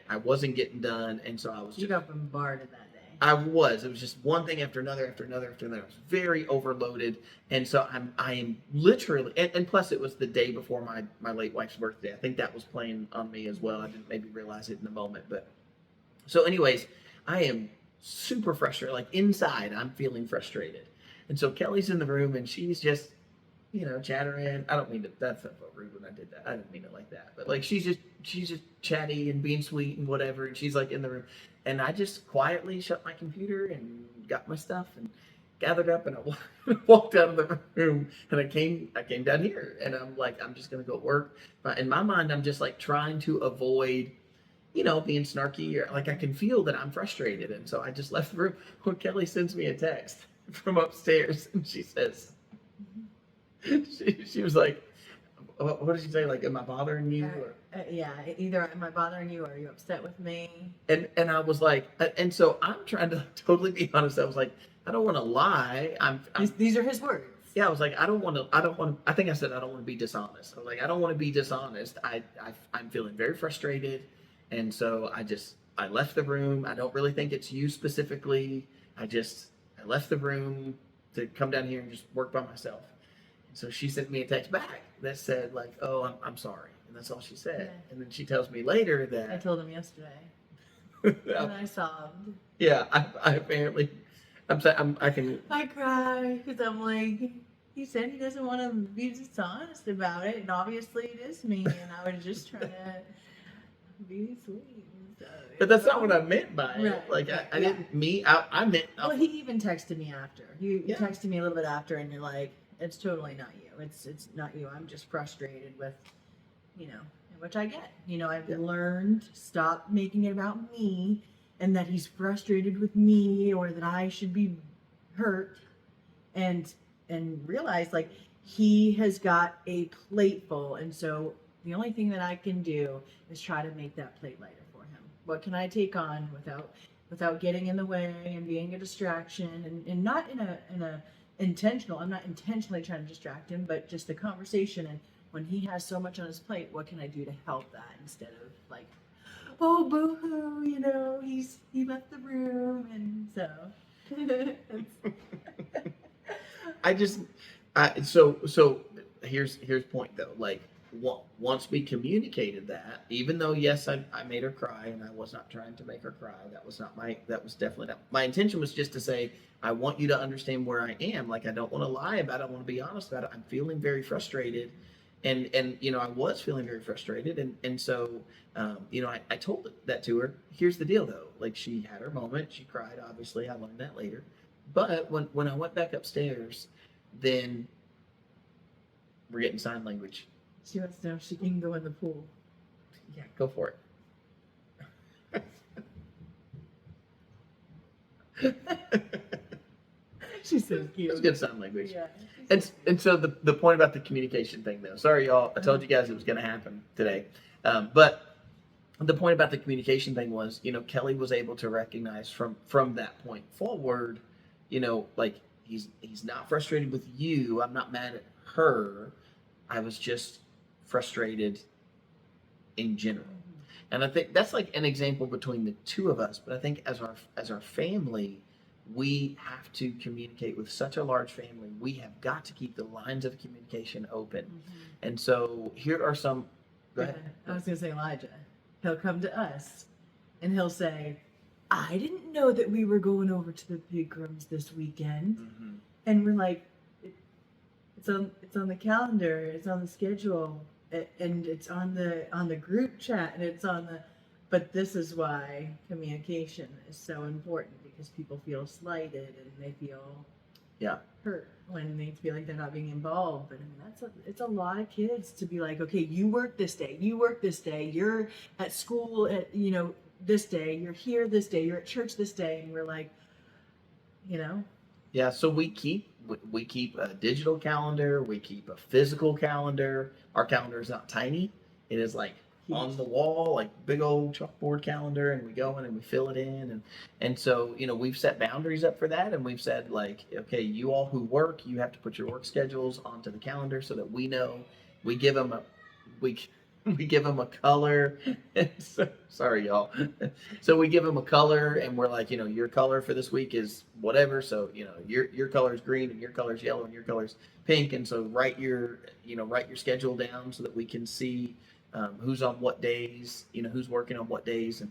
I wasn't getting done, and so I was You got bombarded that day. It was just one thing after another after another after another. I was very overloaded, and so I am literally, and plus it was the day before my late wife's birthday. I think that was playing on me as well. I didn't maybe realize it in the moment, but so anyways, I am super frustrated. Like inside, I'm feeling frustrated, and so Kelly's in the room and she's just chattering. I don't mean to. That's not rude when I did that. I didn't mean it like that. But like she's just chatty and being sweet and whatever. And she's like in the room, and I just quietly shut my computer and got my stuff and gathered up and I walked out of the room and I came down here and I'm like I'm just gonna go work. But in my mind, I'm just like trying to avoid being snarky or like I can feel that I'm frustrated. And so I just left the room when Kelly sends me a text from upstairs and she says, she was like, what did she say? Like, am I bothering you? Yeah, either am I bothering you or are you upset with me? And I was like, and so I'm trying to totally be honest. I was like, I don't want to lie. These are his words. Yeah, I was like, I think I said I don't want to be dishonest. I was like, I don't want to be dishonest. I'm feeling very frustrated. And so I left the room. I don't really think it's you specifically. I left the room to come down here and just work by myself. So she sent me a text back that said like, "Oh, I'm sorry," and that's all she said. Yeah. And then she tells me later that I told him yesterday, and I sobbed. Yeah, I apparently, I'm sorry, I cry because I'm like, he said he doesn't want to be dishonest about it, and obviously it is me, and I was just trying to be sweet. So, but that's not what I meant by it. Right, like I didn't mean I meant. Well, he even texted me after. You texted me a little bit after, and you're like, it's totally not you. It's not you. I'm just frustrated with, which I get. I've learned stop making it about me and that he's frustrated with me or that I should be hurt and realize like he has got a plate full, and so the only thing that I can do is try to make that plate lighter for him. What can I take on without getting in the way and being a distraction and not in a intentional. I'm not intentionally trying to distract him, but just the conversation. And when he has so much on his plate, what can I do to help that instead of like, oh, boo-hoo, he left the room. And so So here's point though. Like once we communicated that, even though yes, I made her cry and I was not trying to make her cry. That was definitely not my intention. Was just to say I want you to understand where I am. Like I don't want to lie about it. I want to be honest about it. I'm feeling very frustrated, and I was feeling very frustrated, and so I told that to her. Here's the deal though. Like she had her moment. She cried. Obviously, I learned that later. But when I went back upstairs, then we're getting sign language. She wants to know if she can go in the pool. Yeah, go for it. She's so cute. It's good sign language. Yeah. And so the point about the communication thing though. Sorry y'all, I told you guys it was gonna happen today. But the point about the communication thing was, Kelly was able to recognize from that point forward, like he's not frustrated with you. I'm not mad at her. I was just frustrated in general. And I think that's like an example between the two of us. But I think as our family, we have to communicate with such a large family. We have got to keep the lines of communication open. Mm-hmm. And so here are some. Go ahead. I was going to say Elijah. He'll come to us and he'll say, I didn't know that we were going over to the Pigrams this weekend. Mm-hmm. And we're like, it's on the calendar, it's on the schedule, and it's on the group chat, and it's on the. But this is why communication is so important, because people feel slighted and they feel hurt when they feel like they're not being involved. But I mean, it's a lot of kids to be like, okay, you work this day, you're at school at this day, you're here this day, you're at church this day, and we're like, Yeah, so we keep a digital calendar, we keep a physical calendar. Our calendar is not tiny. It is like on the wall, like big old chalkboard calendar, and we go in and we fill it in, and so we've set boundaries up for that, and we've said like, okay, you all who work, you have to put your work schedules onto the calendar so that we know. We give them a week. we give them a color. Sorry, y'all. So we give them a color, and we're like, your color for this week is whatever. So your color is green, and your color is yellow, and your color is pink. And so write your schedule down so that we can see who's on what days, who's working on what days,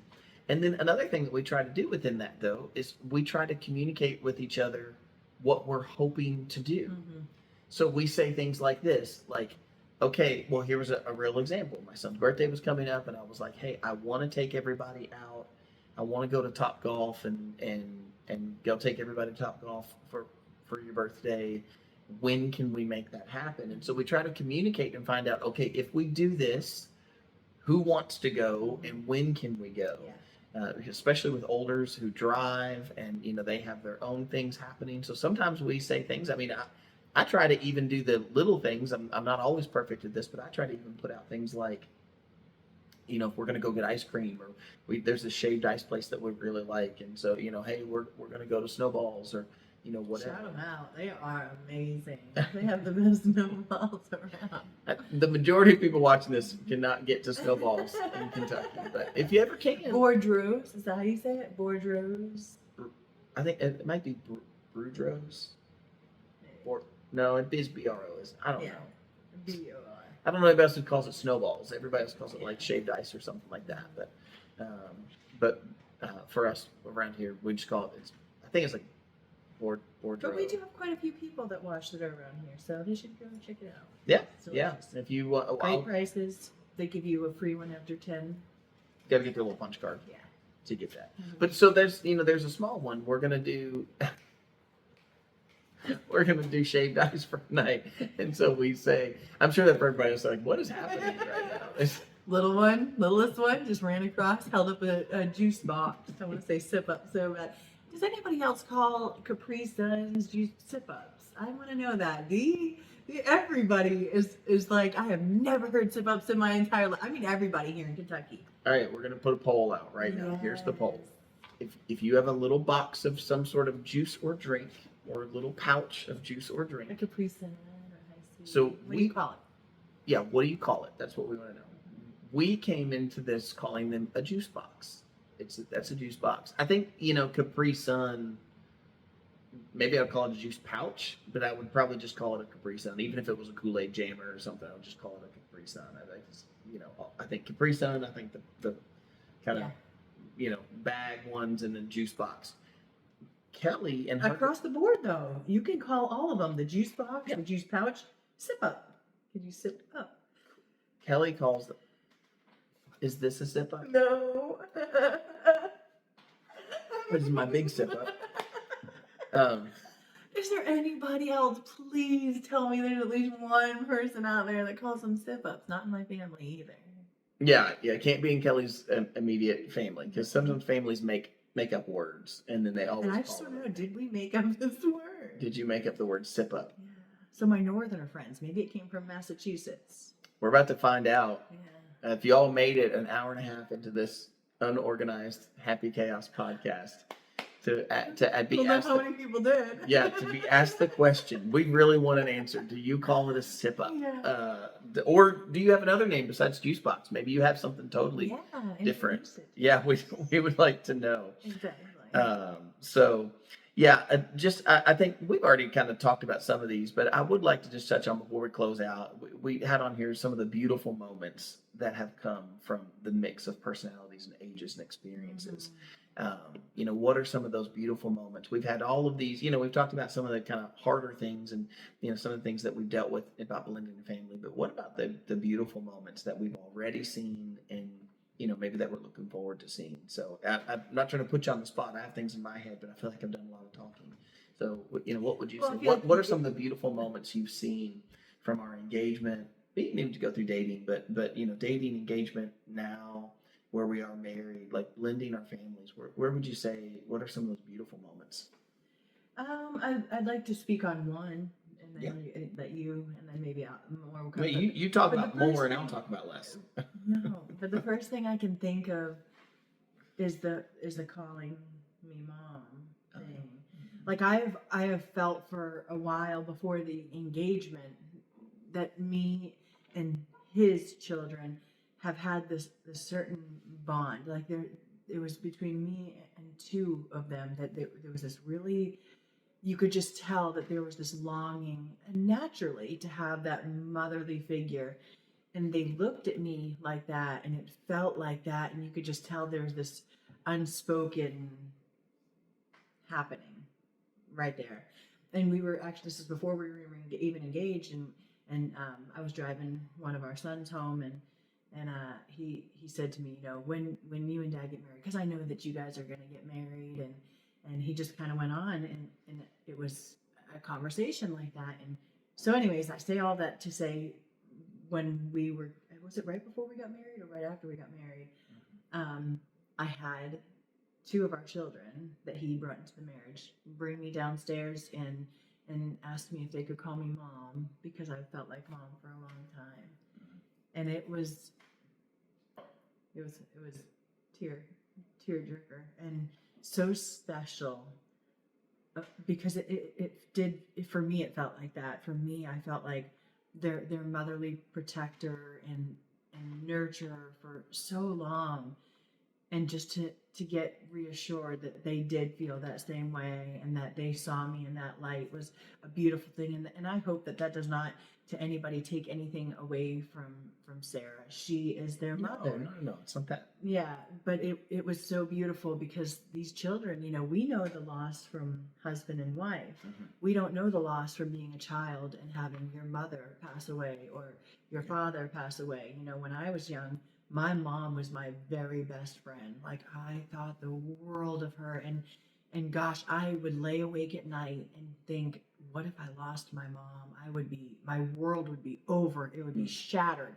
and then another thing that we try to do within that though is we try to communicate with each other what we're hoping to do. Mm-hmm. So we say things like this, like, okay, well, here was a real example. My son's birthday was coming up, and I was like, hey, I want to take everybody out. I want to go to Top Golf and go take everybody to Top Golf for your birthday. When can we make that happen? And so we try to communicate and find out, okay, if we do this, who wants to go and when can we go? Yeah. Especially with olders who drive and they have their own things happening. So sometimes we say things. I mean, I try to even do the little things. I'm not always perfect at this, but I try to even put out things like, if we're going to go get ice cream, or there's a shaved ice place that we really like, and so hey, we're going to go to Snowballs, or whatever. Shout them out. They are amazing. They have the best snowballs around. The majority of people watching this cannot get to Snowballs in Kentucky, but if you ever can, Boudreaux's, is that how you say it? Boudreaux's. I think it might be Boudreaux's. Or no, it is BRO. I don't know. B-O-R. I don't know if else calls it Snowballs. Everybody else calls it like shaved ice or something like that. But for us around here, we just call it. I think it's like Boudreaux. But we do have quite a few people that watch that are around here, so they should go check it out. Yeah, It's yeah. delicious. If you Great prices. They give you a free one after 10. gotta get the little punch card Yeah. to get that. Mm-hmm. But so there's a small one. We're gonna do. We're gonna do shaved ice for tonight, and so we say, I'm sure that for everybody else, like, what is happening right now? Littlest one, just ran across, held up a juice box. I want to say sip up so bad. Does anybody else call Capri Suns juice sip ups? I want to know that. Everybody is like, I have never heard sip ups in my entire life. I mean, everybody here in Kentucky. All right, we're gonna put a poll out right now. Here's the poll. If you have a little box of some sort of juice or drink, or a little pouch of juice or A drink, Capri Sun or High C. So what do you call it? Yeah, what do you call it? That's what we want to know. We came into this calling them a juice box. That's a juice box. I think Capri Sun. Maybe I'd call it a juice pouch, but I would probably just call it a Capri Sun. Even if it was a Kool-Aid jammer or something, I would just call it a Capri Sun. I think Capri Sun. I think the kind of bag ones, and then juice box. Kelly and across the board though, you can call all of them the juice box, the juice pouch, sip up. Could you sip up? Kelly calls them. Is this a sip up? No. This is my big sip up. Is there anybody else? Please tell me there's at least one person out there that calls them sip ups. Not in my family either. Yeah, it can't be in Kelly's immediate family, because sometimes families make up words, and then they always. And I just don't know. Did we make up this word? Did you make up the word sip up? Yeah. So my northerner friends, maybe it came from Massachusetts. We're about to find out. Yeah. If y'all made it an hour and a half into this unorganized Happy Chaos podcast, to be asked. How many people did? Yeah, to be asked the question, we really want an answer. Do you call it a sip up? Yeah. Or do you have another name besides juice box? Maybe you have something totally different. Yeah, we would like to know. Exactly. So, yeah, I think we've already kind of talked about some of these, but I would like to just touch on before we close out. We had on here some of the beautiful moments that have come from the mix of personalities and ages and experiences. What are some of those beautiful moments? We've had all of these, we've talked about some of the kind of harder things and, some of the things that we've dealt with about blending the family, but what about the beautiful moments that we've already seen and, maybe that we're looking forward to seeing? So I'm not trying to put you on the spot. I have things in my head, but I feel like I've done a lot of talking. So, what would you say? What are some of the beautiful moments you've seen from our engagement? We didn't need to go through dating, but dating, engagement now, where we are married, like blending our families. Where would you say? What are some of those beautiful moments? I'd like to speak on one, and then let you, and then maybe more will come. You talk about more, and I'll talk about less. No, but the first thing I can think of is the calling me mom thing. Like I have felt for a while before the engagement that me and his children have had this certain bond. Like it was between me and two of them that there was this really, you could just tell that there was this longing naturally to have that motherly figure. And they looked at me like that, and it felt like that, and you could just tell there's this unspoken happening right there. And we were actually, this is before we were even engaged, and I was driving one of our sons home, and he said to me, you know, when you and Dad get married, because I know that you guys are going to get married, and he just kind of went on, and it was a conversation like that. And so, anyways, I say all that to say, when we were, was it right before we got married or right after we got married? I had two of our children that he brought into the marriage bring me downstairs and asked me if they could call me mom, because I felt like mom for a long time. And it was tear jerker and so special, because it did, for me it felt like that. For me, I felt like their motherly protector and nurturer for so long, and just to get reassured that they did feel that same way and that they saw me in that light was a beautiful thing. And I hope that does not to anybody take anything away from Sarah. She is their mother. No, it's not that. Yeah, but it was so beautiful, because these children, you know, we know the loss from husband and wife. We don't know the loss from being a child and having your mother pass away or your father pass away. You know, when I was young, my mom was my very best friend. Like, I thought the world of her, and gosh, I would lay awake at night and think, what if I lost my mom? My world would be over. It would be shattered.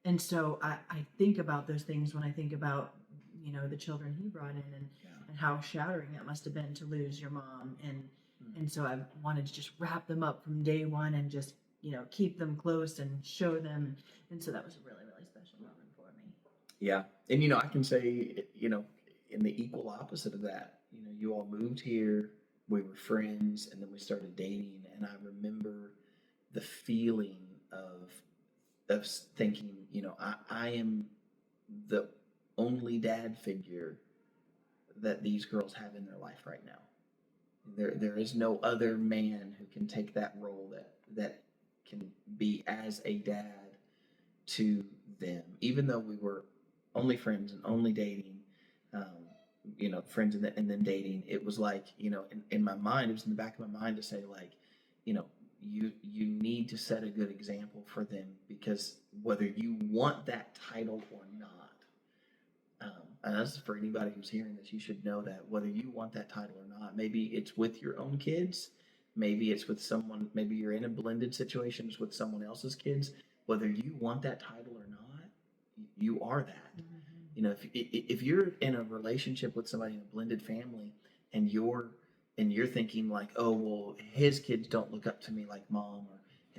And so I think about those things when I think about, you know, the children he brought in, and how shattering that must have been to lose your mom. And so I wanted to just wrap them up from day one and just, you know, keep them close and show them. And so that was a really, really special moment for me. Yeah. And, you know, I can say, you know, in the equal opposite of that, you know, you all moved here, we were friends, and then we started dating. And I remember the feeling of thinking, you know, I am the only dad figure that these girls have in their life right now. There is no other man who can take that role that can be as a dad to them, even though we were only friends and only dating. You know, friends and then dating. It was like, you know, in my mind, it was in the back of my mind to say, like, you know, you need to set a good example for them, because whether you want that title or not, and this is for anybody who's hearing this, you should know that whether you want that title or not, maybe it's with your own kids, maybe it's with someone, maybe you're in a blended situation with someone else's kids, whether you want that title or not, you are that. Mm-hmm. You know, if you're in a relationship with somebody in a blended family, and you're thinking like, oh, well, his kids don't look up to me like mom,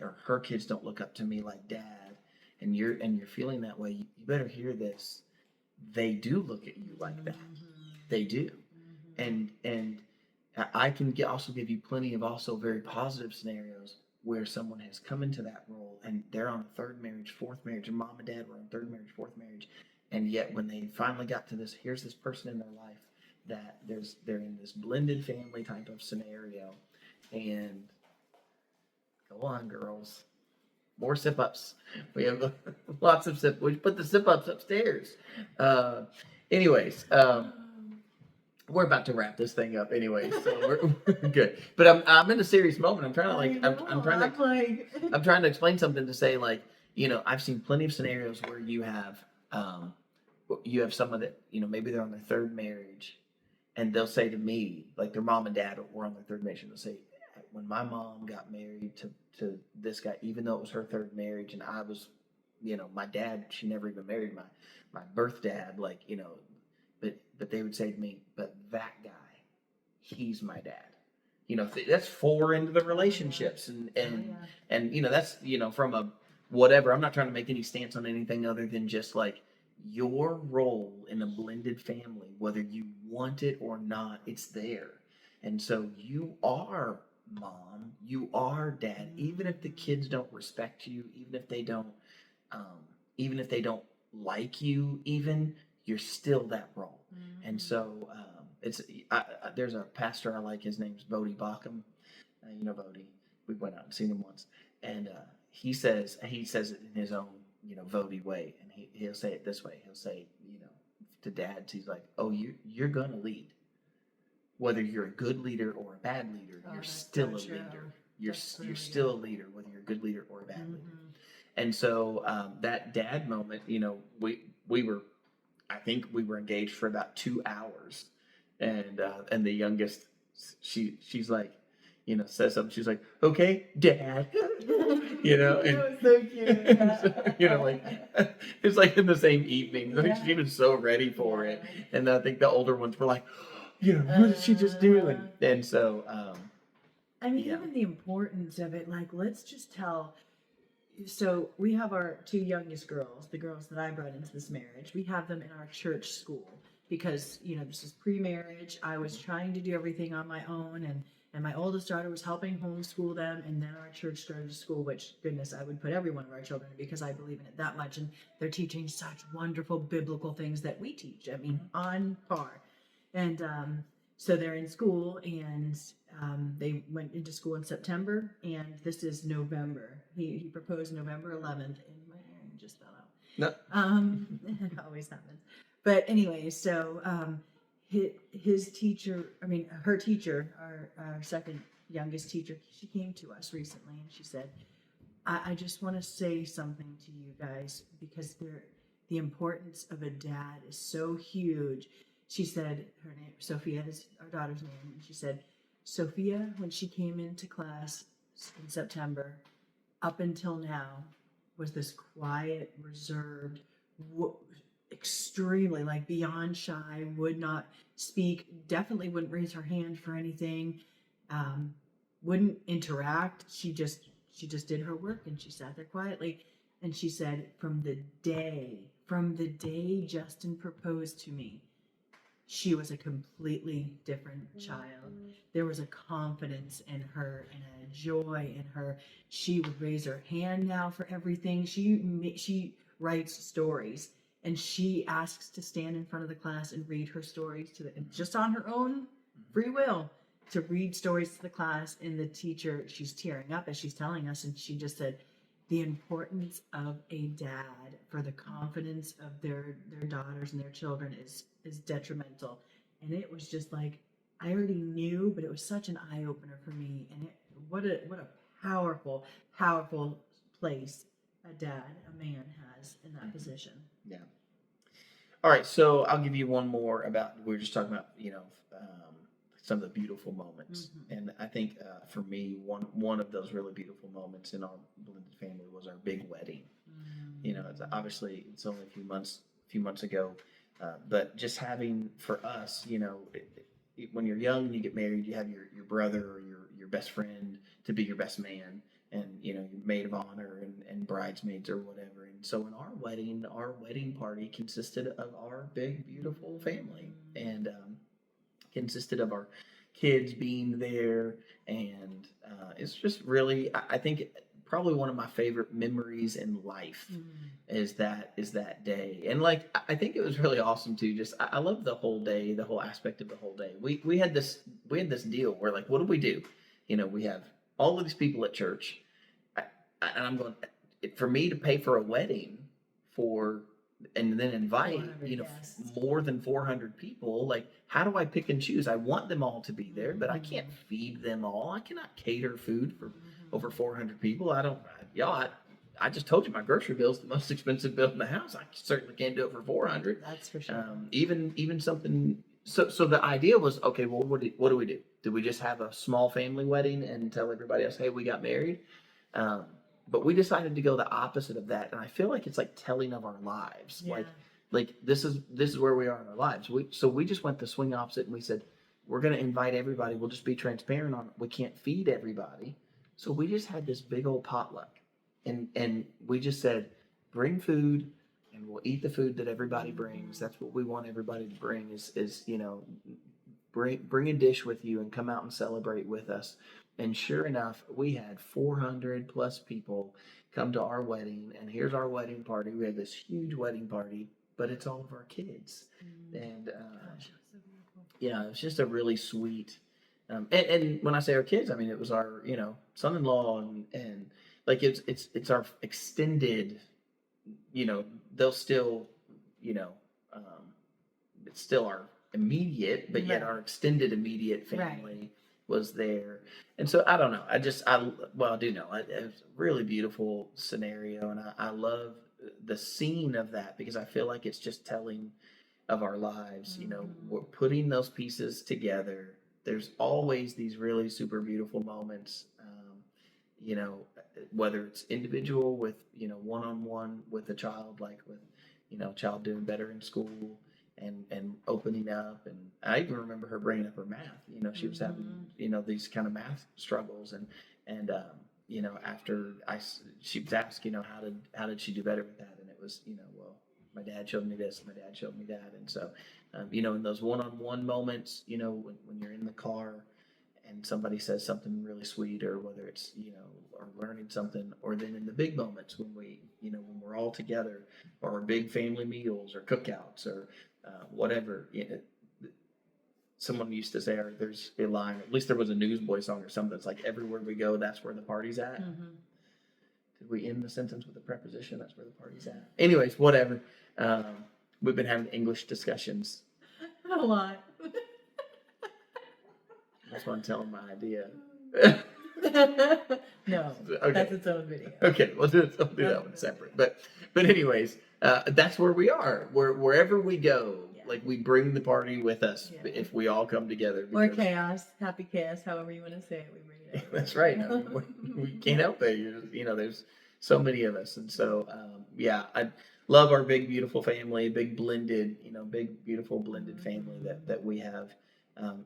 or her kids don't look up to me like dad, and you're feeling that way, you better hear this. They do look at you like that. They do. And I can also give you plenty of also very positive scenarios where someone has come into that role and they're on a third marriage, fourth marriage, and mom and dad were on third marriage, fourth marriage, and yet when they finally got to this, here's this person in their life that they're in this blended family type of scenario. And go on, girls. More sip ups. We have lots of sip. We put the sip ups upstairs. Anyways, we're about to wrap this thing up. Anyways, so we're good. But I'm in a serious moment. I'm trying to explain something to say, like, you know, I've seen plenty of scenarios where you have someone that, you know, maybe they're on their third marriage, and they'll say to me, like, their mom and dad were on their third marriage, and they'll say, when my mom got married to this guy, even though it was her third marriage, and I was, you know, my dad, she never even married my birth dad, like, you know, but they would say to me, but that guy, he's my dad. You know, that's 4 into the relationships, and you know, that's, you know, from a whatever. I'm not trying to make any stance on anything other than just like your role in a blended family, whether you want it or not, it's there. And so you are mom, you are dad, even if the kids don't respect you, even if they don't like you even, you're still that role. And so there's a pastor I like. His name's Bodie Bacham. You know Bodie. We went out and seen him once, and he says it in his own Bodie way, and he'll say it this way. He'll say to dads, he's like, "Oh, you're gonna lead, whether you're a good leader or a bad leader. You're still a leader. You're still a leader, whether you're a good leader or a bad leader." And so that dad moment, we were, I think we were engaged for about 2 hours, and the youngest, she's like, says something. She's like, "Okay, Dad," and That was so cute. like it's like in the same evening. Like, she was so ready for it, and I think the older ones were like, "What did she just do?" And so, I mean, even the importance of it. Like, let's just tell. So we have our two youngest girls, the girls that I brought into this marriage. We have them in our church school because this is pre-marriage. I was trying to do everything on my own, and my oldest daughter was helping homeschool them, and then our church started a school, which, goodness, I would put every one of our children in because I believe in it that much, and they're teaching such wonderful biblical things that we teach. I mean, on par. And so they're in school, and they went into school in September, and this is November. He proposed November 11th, and my earring just fell out. No. It always happens. But anyway, so his teacher, her teacher, our second youngest teacher, she came to us recently, and she said, I just want to say something to you guys because the importance of a dad is so huge. She said, her name, Sophia is our daughter's name, and she said, Sophia, when she came into class in September, up until now, was this quiet, reserved, extremely, like, beyond shy, would not speak, definitely wouldn't raise her hand for anything, wouldn't interact. She just did her work, and she sat there quietly. And she said, from the day Justin proposed to me, she was a completely different child. There was a confidence in her and a joy in her. She would raise her hand now for everything. She writes stories, and she asks to stand in front of the class and read her stories just on her own free will, to read stories to the class. And the teacher, she's tearing up as she's telling us, and she just said, the importance of a dad for the confidence of their daughters and their children is detrimental. And it was just like, I already knew, but it was such an eye opener for me. And what a powerful place a man has in that position. Yeah. All right, so I'll give you one more we were just talking about, some of the beautiful moments. And I think for me, one of those really beautiful moments in our blended family was our big wedding. Obviously it's only a few months ago, but just having, for us, when you're young and you get married, you have your brother or your best friend to be your best man, and your maid of honor and bridesmaids or whatever. And so in our wedding party consisted of our big beautiful family, and consisted of our kids being there, and it's just really, I think, probably one of my favorite memories in life is that day. And like, I think it was really awesome too. Just I love the whole day, the whole aspect of the whole day. We had this deal where, like, what do? We have all of these people at church, and I'm going, for me to pay for a wedding and then invite more than 400 people. Like, how do I pick and choose? I want them all to be there, but I can't feed them all. I cannot cater food for over 400 people. I just told you my grocery bill is the most expensive bill in the house. I certainly can't do it for 400. That's for sure. Even something. So the idea was, okay, well, what do we do? Do we just have a small family wedding and tell everybody else, hey, we got married? But we decided to go the opposite of that, and I feel like it's like telling of our lives. Yeah. Like this is where we are in our lives. We just went the swing opposite, and we said, we're going to invite everybody. We'll just be transparent on it. We can't feed everybody, so we just had this big old potluck, and we just said, bring food, and we'll eat the food that everybody brings. That's what we want everybody to bring. Is bring a dish with you and come out and celebrate with us. And sure enough, we had 400 plus people come to our wedding, and here's our wedding party. We had this huge wedding party, but it's all of our kids, and Gosh, it was so beautiful. yeah, it was just a really sweet. And when I say our kids, I mean it was our son-in-law and like it's our extended, they'll still, you know, um, it's still our immediate, but yet Right. our extended immediate Right. family was there. And so I don't know. I do know it was a really beautiful scenario, and I love the scene of that because I feel like it's just telling of our lives. We're putting those pieces together. There's always these really super beautiful moments. You know, whether it's individual with one-on-one with a child, like with child doing better in school and opening up. And I even remember her bringing up her math. She was having these kind of math struggles, and after she was asked, how did she do better with that, and it was well, my dad showed me this, my dad showed me that. And so in those one-on-one moments, when you're in the car and somebody says something really sweet, or whether it's or learning something, or then in the big moments when when we're all together, or big family meals or cookouts or whatever. Someone used to say, or there's a line, at least there was a Newsboy song or something that's like, everywhere we go, that's where the party's at. Did we end the sentence with a preposition? That's where the party's at. Anyways, whatever. We've been having English discussions. A lot. That's why I'm telling my idea. No, Okay. that's its own video. Okay, we'll do that one separate. But anyways, that's where we are. Wherever we go, like we bring the party with us if we all come together. Or chaos, happy chaos, however you want to say it. We bring it. That's right. I mean, we can't help it. There's so many of us, and so I love our big beautiful family, big beautiful blended family that we have.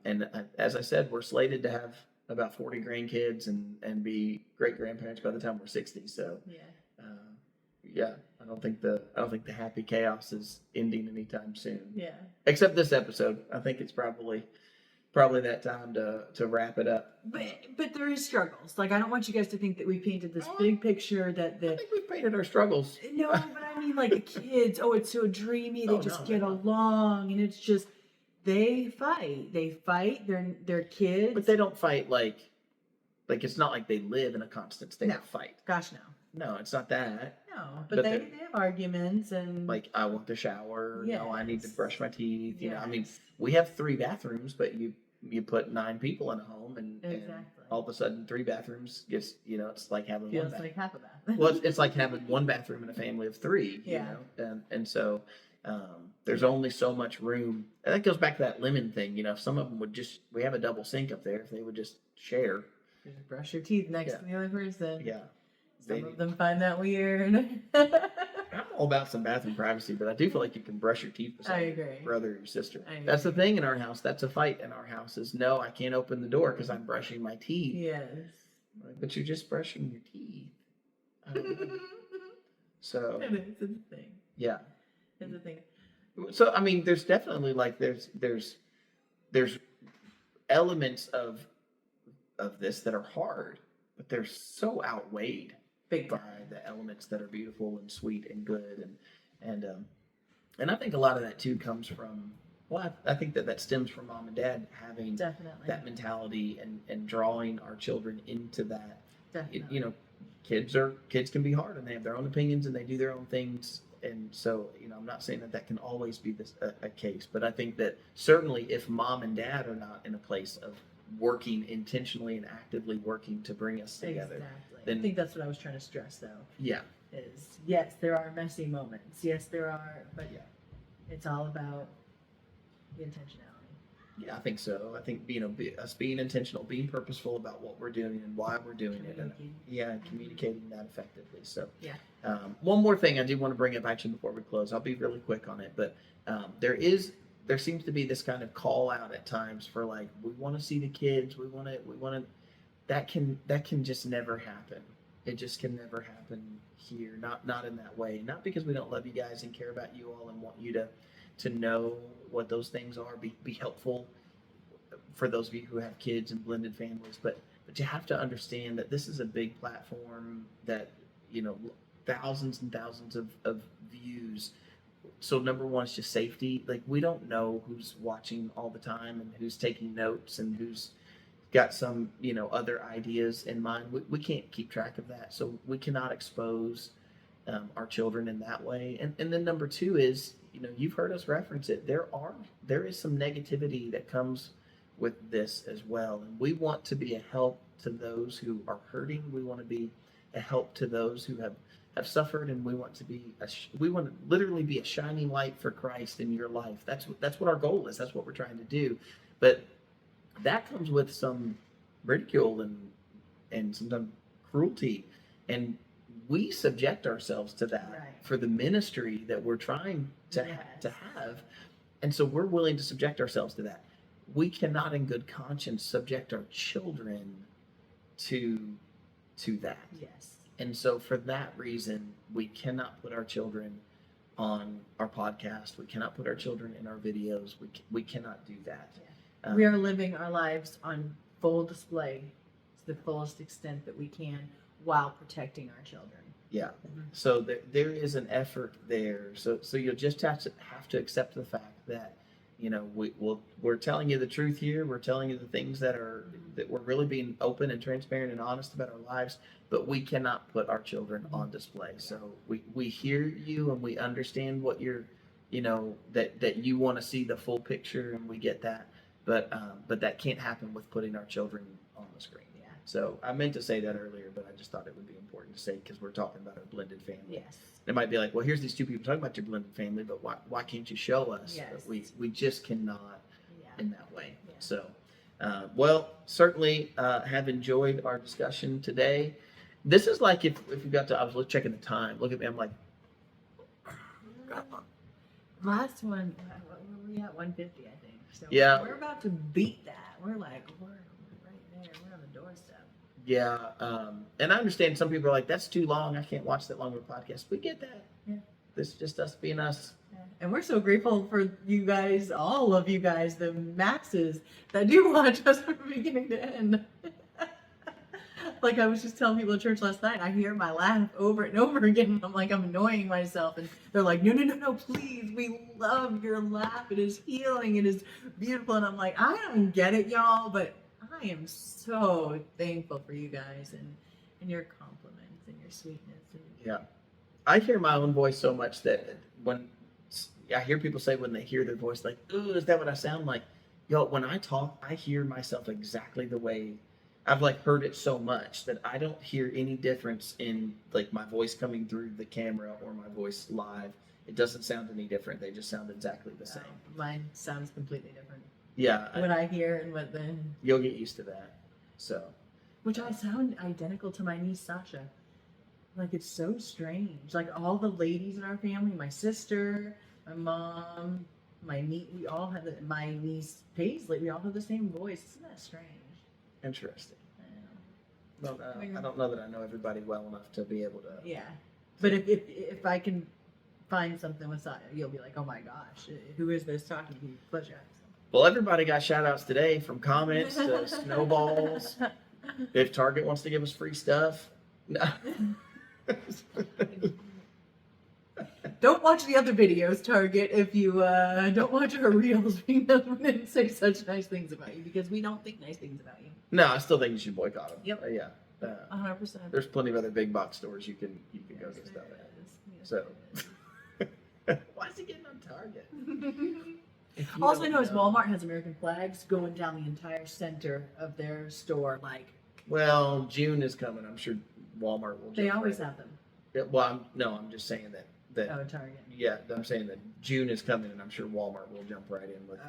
And as I said, we're slated to have about 40 grandkids and be great grandparents by the time we're 60. So I don't think the happy chaos is ending anytime soon. Yeah. Except this episode, I think it's probably that time to wrap it up. But there is struggles. Like, I don't want you guys to think that we painted this big picture that I think we've painted our struggles. No, but I mean, like, the kids. Oh, it's so dreamy. They get along, and it's just. They fight. They're kids. But they don't fight like it's not like they live in a constant state of fight. Gosh, no. No, it's not that. No, but they have arguments and like, I want to shower. Yes. No, I need to brush my teeth. Yes. I mean, we have 3 bathrooms, but you put 9 people in a home, and all of a sudden 3 bathrooms gets it's like having feels one bathroom. like half a bath. Well, it's like having 1 bathroom in a family of 3. And so. There's only so much room, and that goes back to that lemon thing. If some of them we have a double sink up there, if they would just share. Just brush your teeth next to the other person. Yeah. Some of them find that weird. I'm all about some bathroom privacy, but I do feel like you can brush your teeth beside your brother or your sister. That's the thing in our house. That's a fight in our house is, no, I can't open the door because I'm brushing my teeth. Yes. But you're just brushing your teeth. I don't know. So. It's a thing. Yeah. It's a thing. So I mean, there's definitely there's elements of this that are hard, but they're so outweighed by the elements that are beautiful and sweet and good, and I think a lot of that too comes from I think that stems from mom and dad having that mentality and drawing our children into that. Definitely. Kids can be hard, and they have their own opinions and they do their own things. And so, I'm not saying that can always be a case, but I think that certainly if mom and dad are not in a place of working intentionally and actively working to bring us together, then I think that's what I was trying to stress, though. Yeah. Is yes, there are messy moments. Yes, there are, but it's all about the intentionality. Yeah, I think so. I think us being intentional, being purposeful about what we're doing and why we're doing it, and communicating that effectively. So, one more thing I do want to bring up actually before we close. I'll be really quick on it, but there seems to be this kind of call out at times for like, we want to see the kids, we want to. That can just never happen. It just can never happen here. Not in that way. Not because we don't love you guys and care about you all and want you to know what those things are, be helpful. for those of you who have kids and blended families, but you have to understand that this is a big platform that, you know, thousands and thousands of views. So number one is just safety. Like, we don't know who's watching all the time and who's taking notes and who's got some, you know, other ideas in mind. We can't keep track of that, so we cannot expose our children in that way. And then number two is, you know, you've heard us reference it. There is some negativity that comes with this as well, and we want to be a help to those who are hurting. We want to be a help to those who have suffered, and we want to be we want to literally be a shining light for Christ in your life. That's what our goal is. That's what we're trying to do. But that comes with some ridicule and some cruelty, and we subject ourselves to that for the ministry that we're trying to have, and so we're willing to subject ourselves to that. We cannot, in good conscience, subject our children to that. Yes. And so, for that reason, we cannot put our children on our podcast. We cannot put our children in our videos. We cannot do that. Yeah. We are living our lives on full display to the fullest extent that we can while protecting our children. Yeah. Mm-hmm. So there is an effort there. So you'll just have to accept the fact that, you know, we're telling you the truth here. We're telling you the things that we're really being open and transparent and honest about our lives, but we cannot put our children on display. So we hear you and we understand what you're, you know, that you want to see the full picture, and we get that. But that can't happen with putting our children on the screen. Yeah. So I meant to say that earlier, but I just thought it would be important to say because we're talking about a blended family. Yes. It might be like, well, here's these two people talking about your blended family, but why can't you show us? Yes. But we just cannot in that way. Yeah. So, well, certainly have enjoyed our discussion today. This is like if we got to, I was checking the time. Look at me, I'm like, Last one, what were we at? 150, I think. So yeah. We're about to beat that. We're right there. We're on the doorstep. Yeah, and I understand some people are like, that's too long. I can't watch that long of a podcast. We get that. Yeah. This is just us being us. Yeah. And we're so grateful for you guys, all of you guys, the maxes that do watch us from beginning to end. Like I was just telling people at church last night, I hear my laugh over and over again. I'm like, I'm annoying myself. And they're like, no, please. We love your laugh. It is healing. It is beautiful. And I'm like, I don't get it, y'all, but I am so thankful for you guys and your compliments and your sweetness. Yeah. I hear my own voice so much that when I hear people say when they hear their voice, like, ooh, is that what I sound like? Yo, when I talk, I hear myself exactly the way I've like heard it so much that I don't hear any difference in like my voice coming through the camera or my voice live. It doesn't sound any different. They just sound exactly the same. Mine sounds completely different. Yeah. What I hear and what the... You'll get used to that. So. Which I sound identical to my niece Sasha. Like, it's so strange. Like, all the ladies in our family, my sister, my mom, my niece, we all have my niece Paisley, we all have the same voice. Isn't that strange? Interesting. I don't know that I know everybody well enough to be able to. Yeah. But if I can find something with Sasha, you'll be like, oh my gosh, who is this talking to you? Close your eyes. Well, everybody got shout outs today, from comments to snowballs. If Target wants to give us free stuff. No. Don't watch the other videos, Target, if you don't watch our reels, because we didn't say such nice things about you, because we don't think nice things about you. No, I still think you should boycott them. Yep. Yeah. 100%. There's plenty of other big box stores you can go get stuff at. So. Why is he getting on Target? Also, I know is Walmart has American flags going down the entire center of their store. Like, well, June is coming. I'm sure Walmart will. They always have them. Yeah, well, I'm just saying that. Oh, Target. Yeah, I'm saying that June is coming, and I'm sure Walmart will jump right in with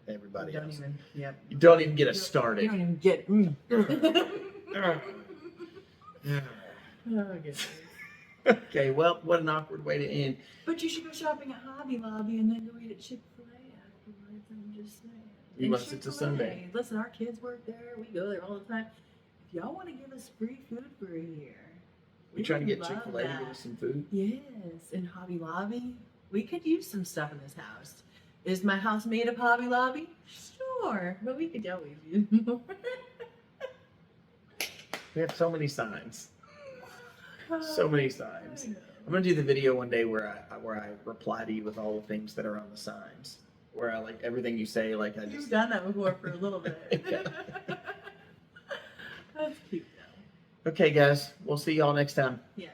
everybody else. You don't even get us started. You don't even get. Okay, well, what an awkward way to end. But you should go shopping at Hobby Lobby and then go eat at Chick-fil-A afterwards. I'm just saying. Unless it's a Sunday. Listen, our kids work there. We go there all the time. If y'all want to give us free food for a year, we trying to get Chick-fil-A to give us some food? Yes, in Hobby Lobby. We could use some stuff in this house. Is my house made of Hobby Lobby? Sure, but we could always use more. We have so many signs. So many signs. I'm gonna do the video one day where I reply to you with all the things that are on the signs. Where I like everything you say, like I just. You've done that before for a little bit. Yeah. That's cute though. Okay, guys. We'll see y'all next time. Yes.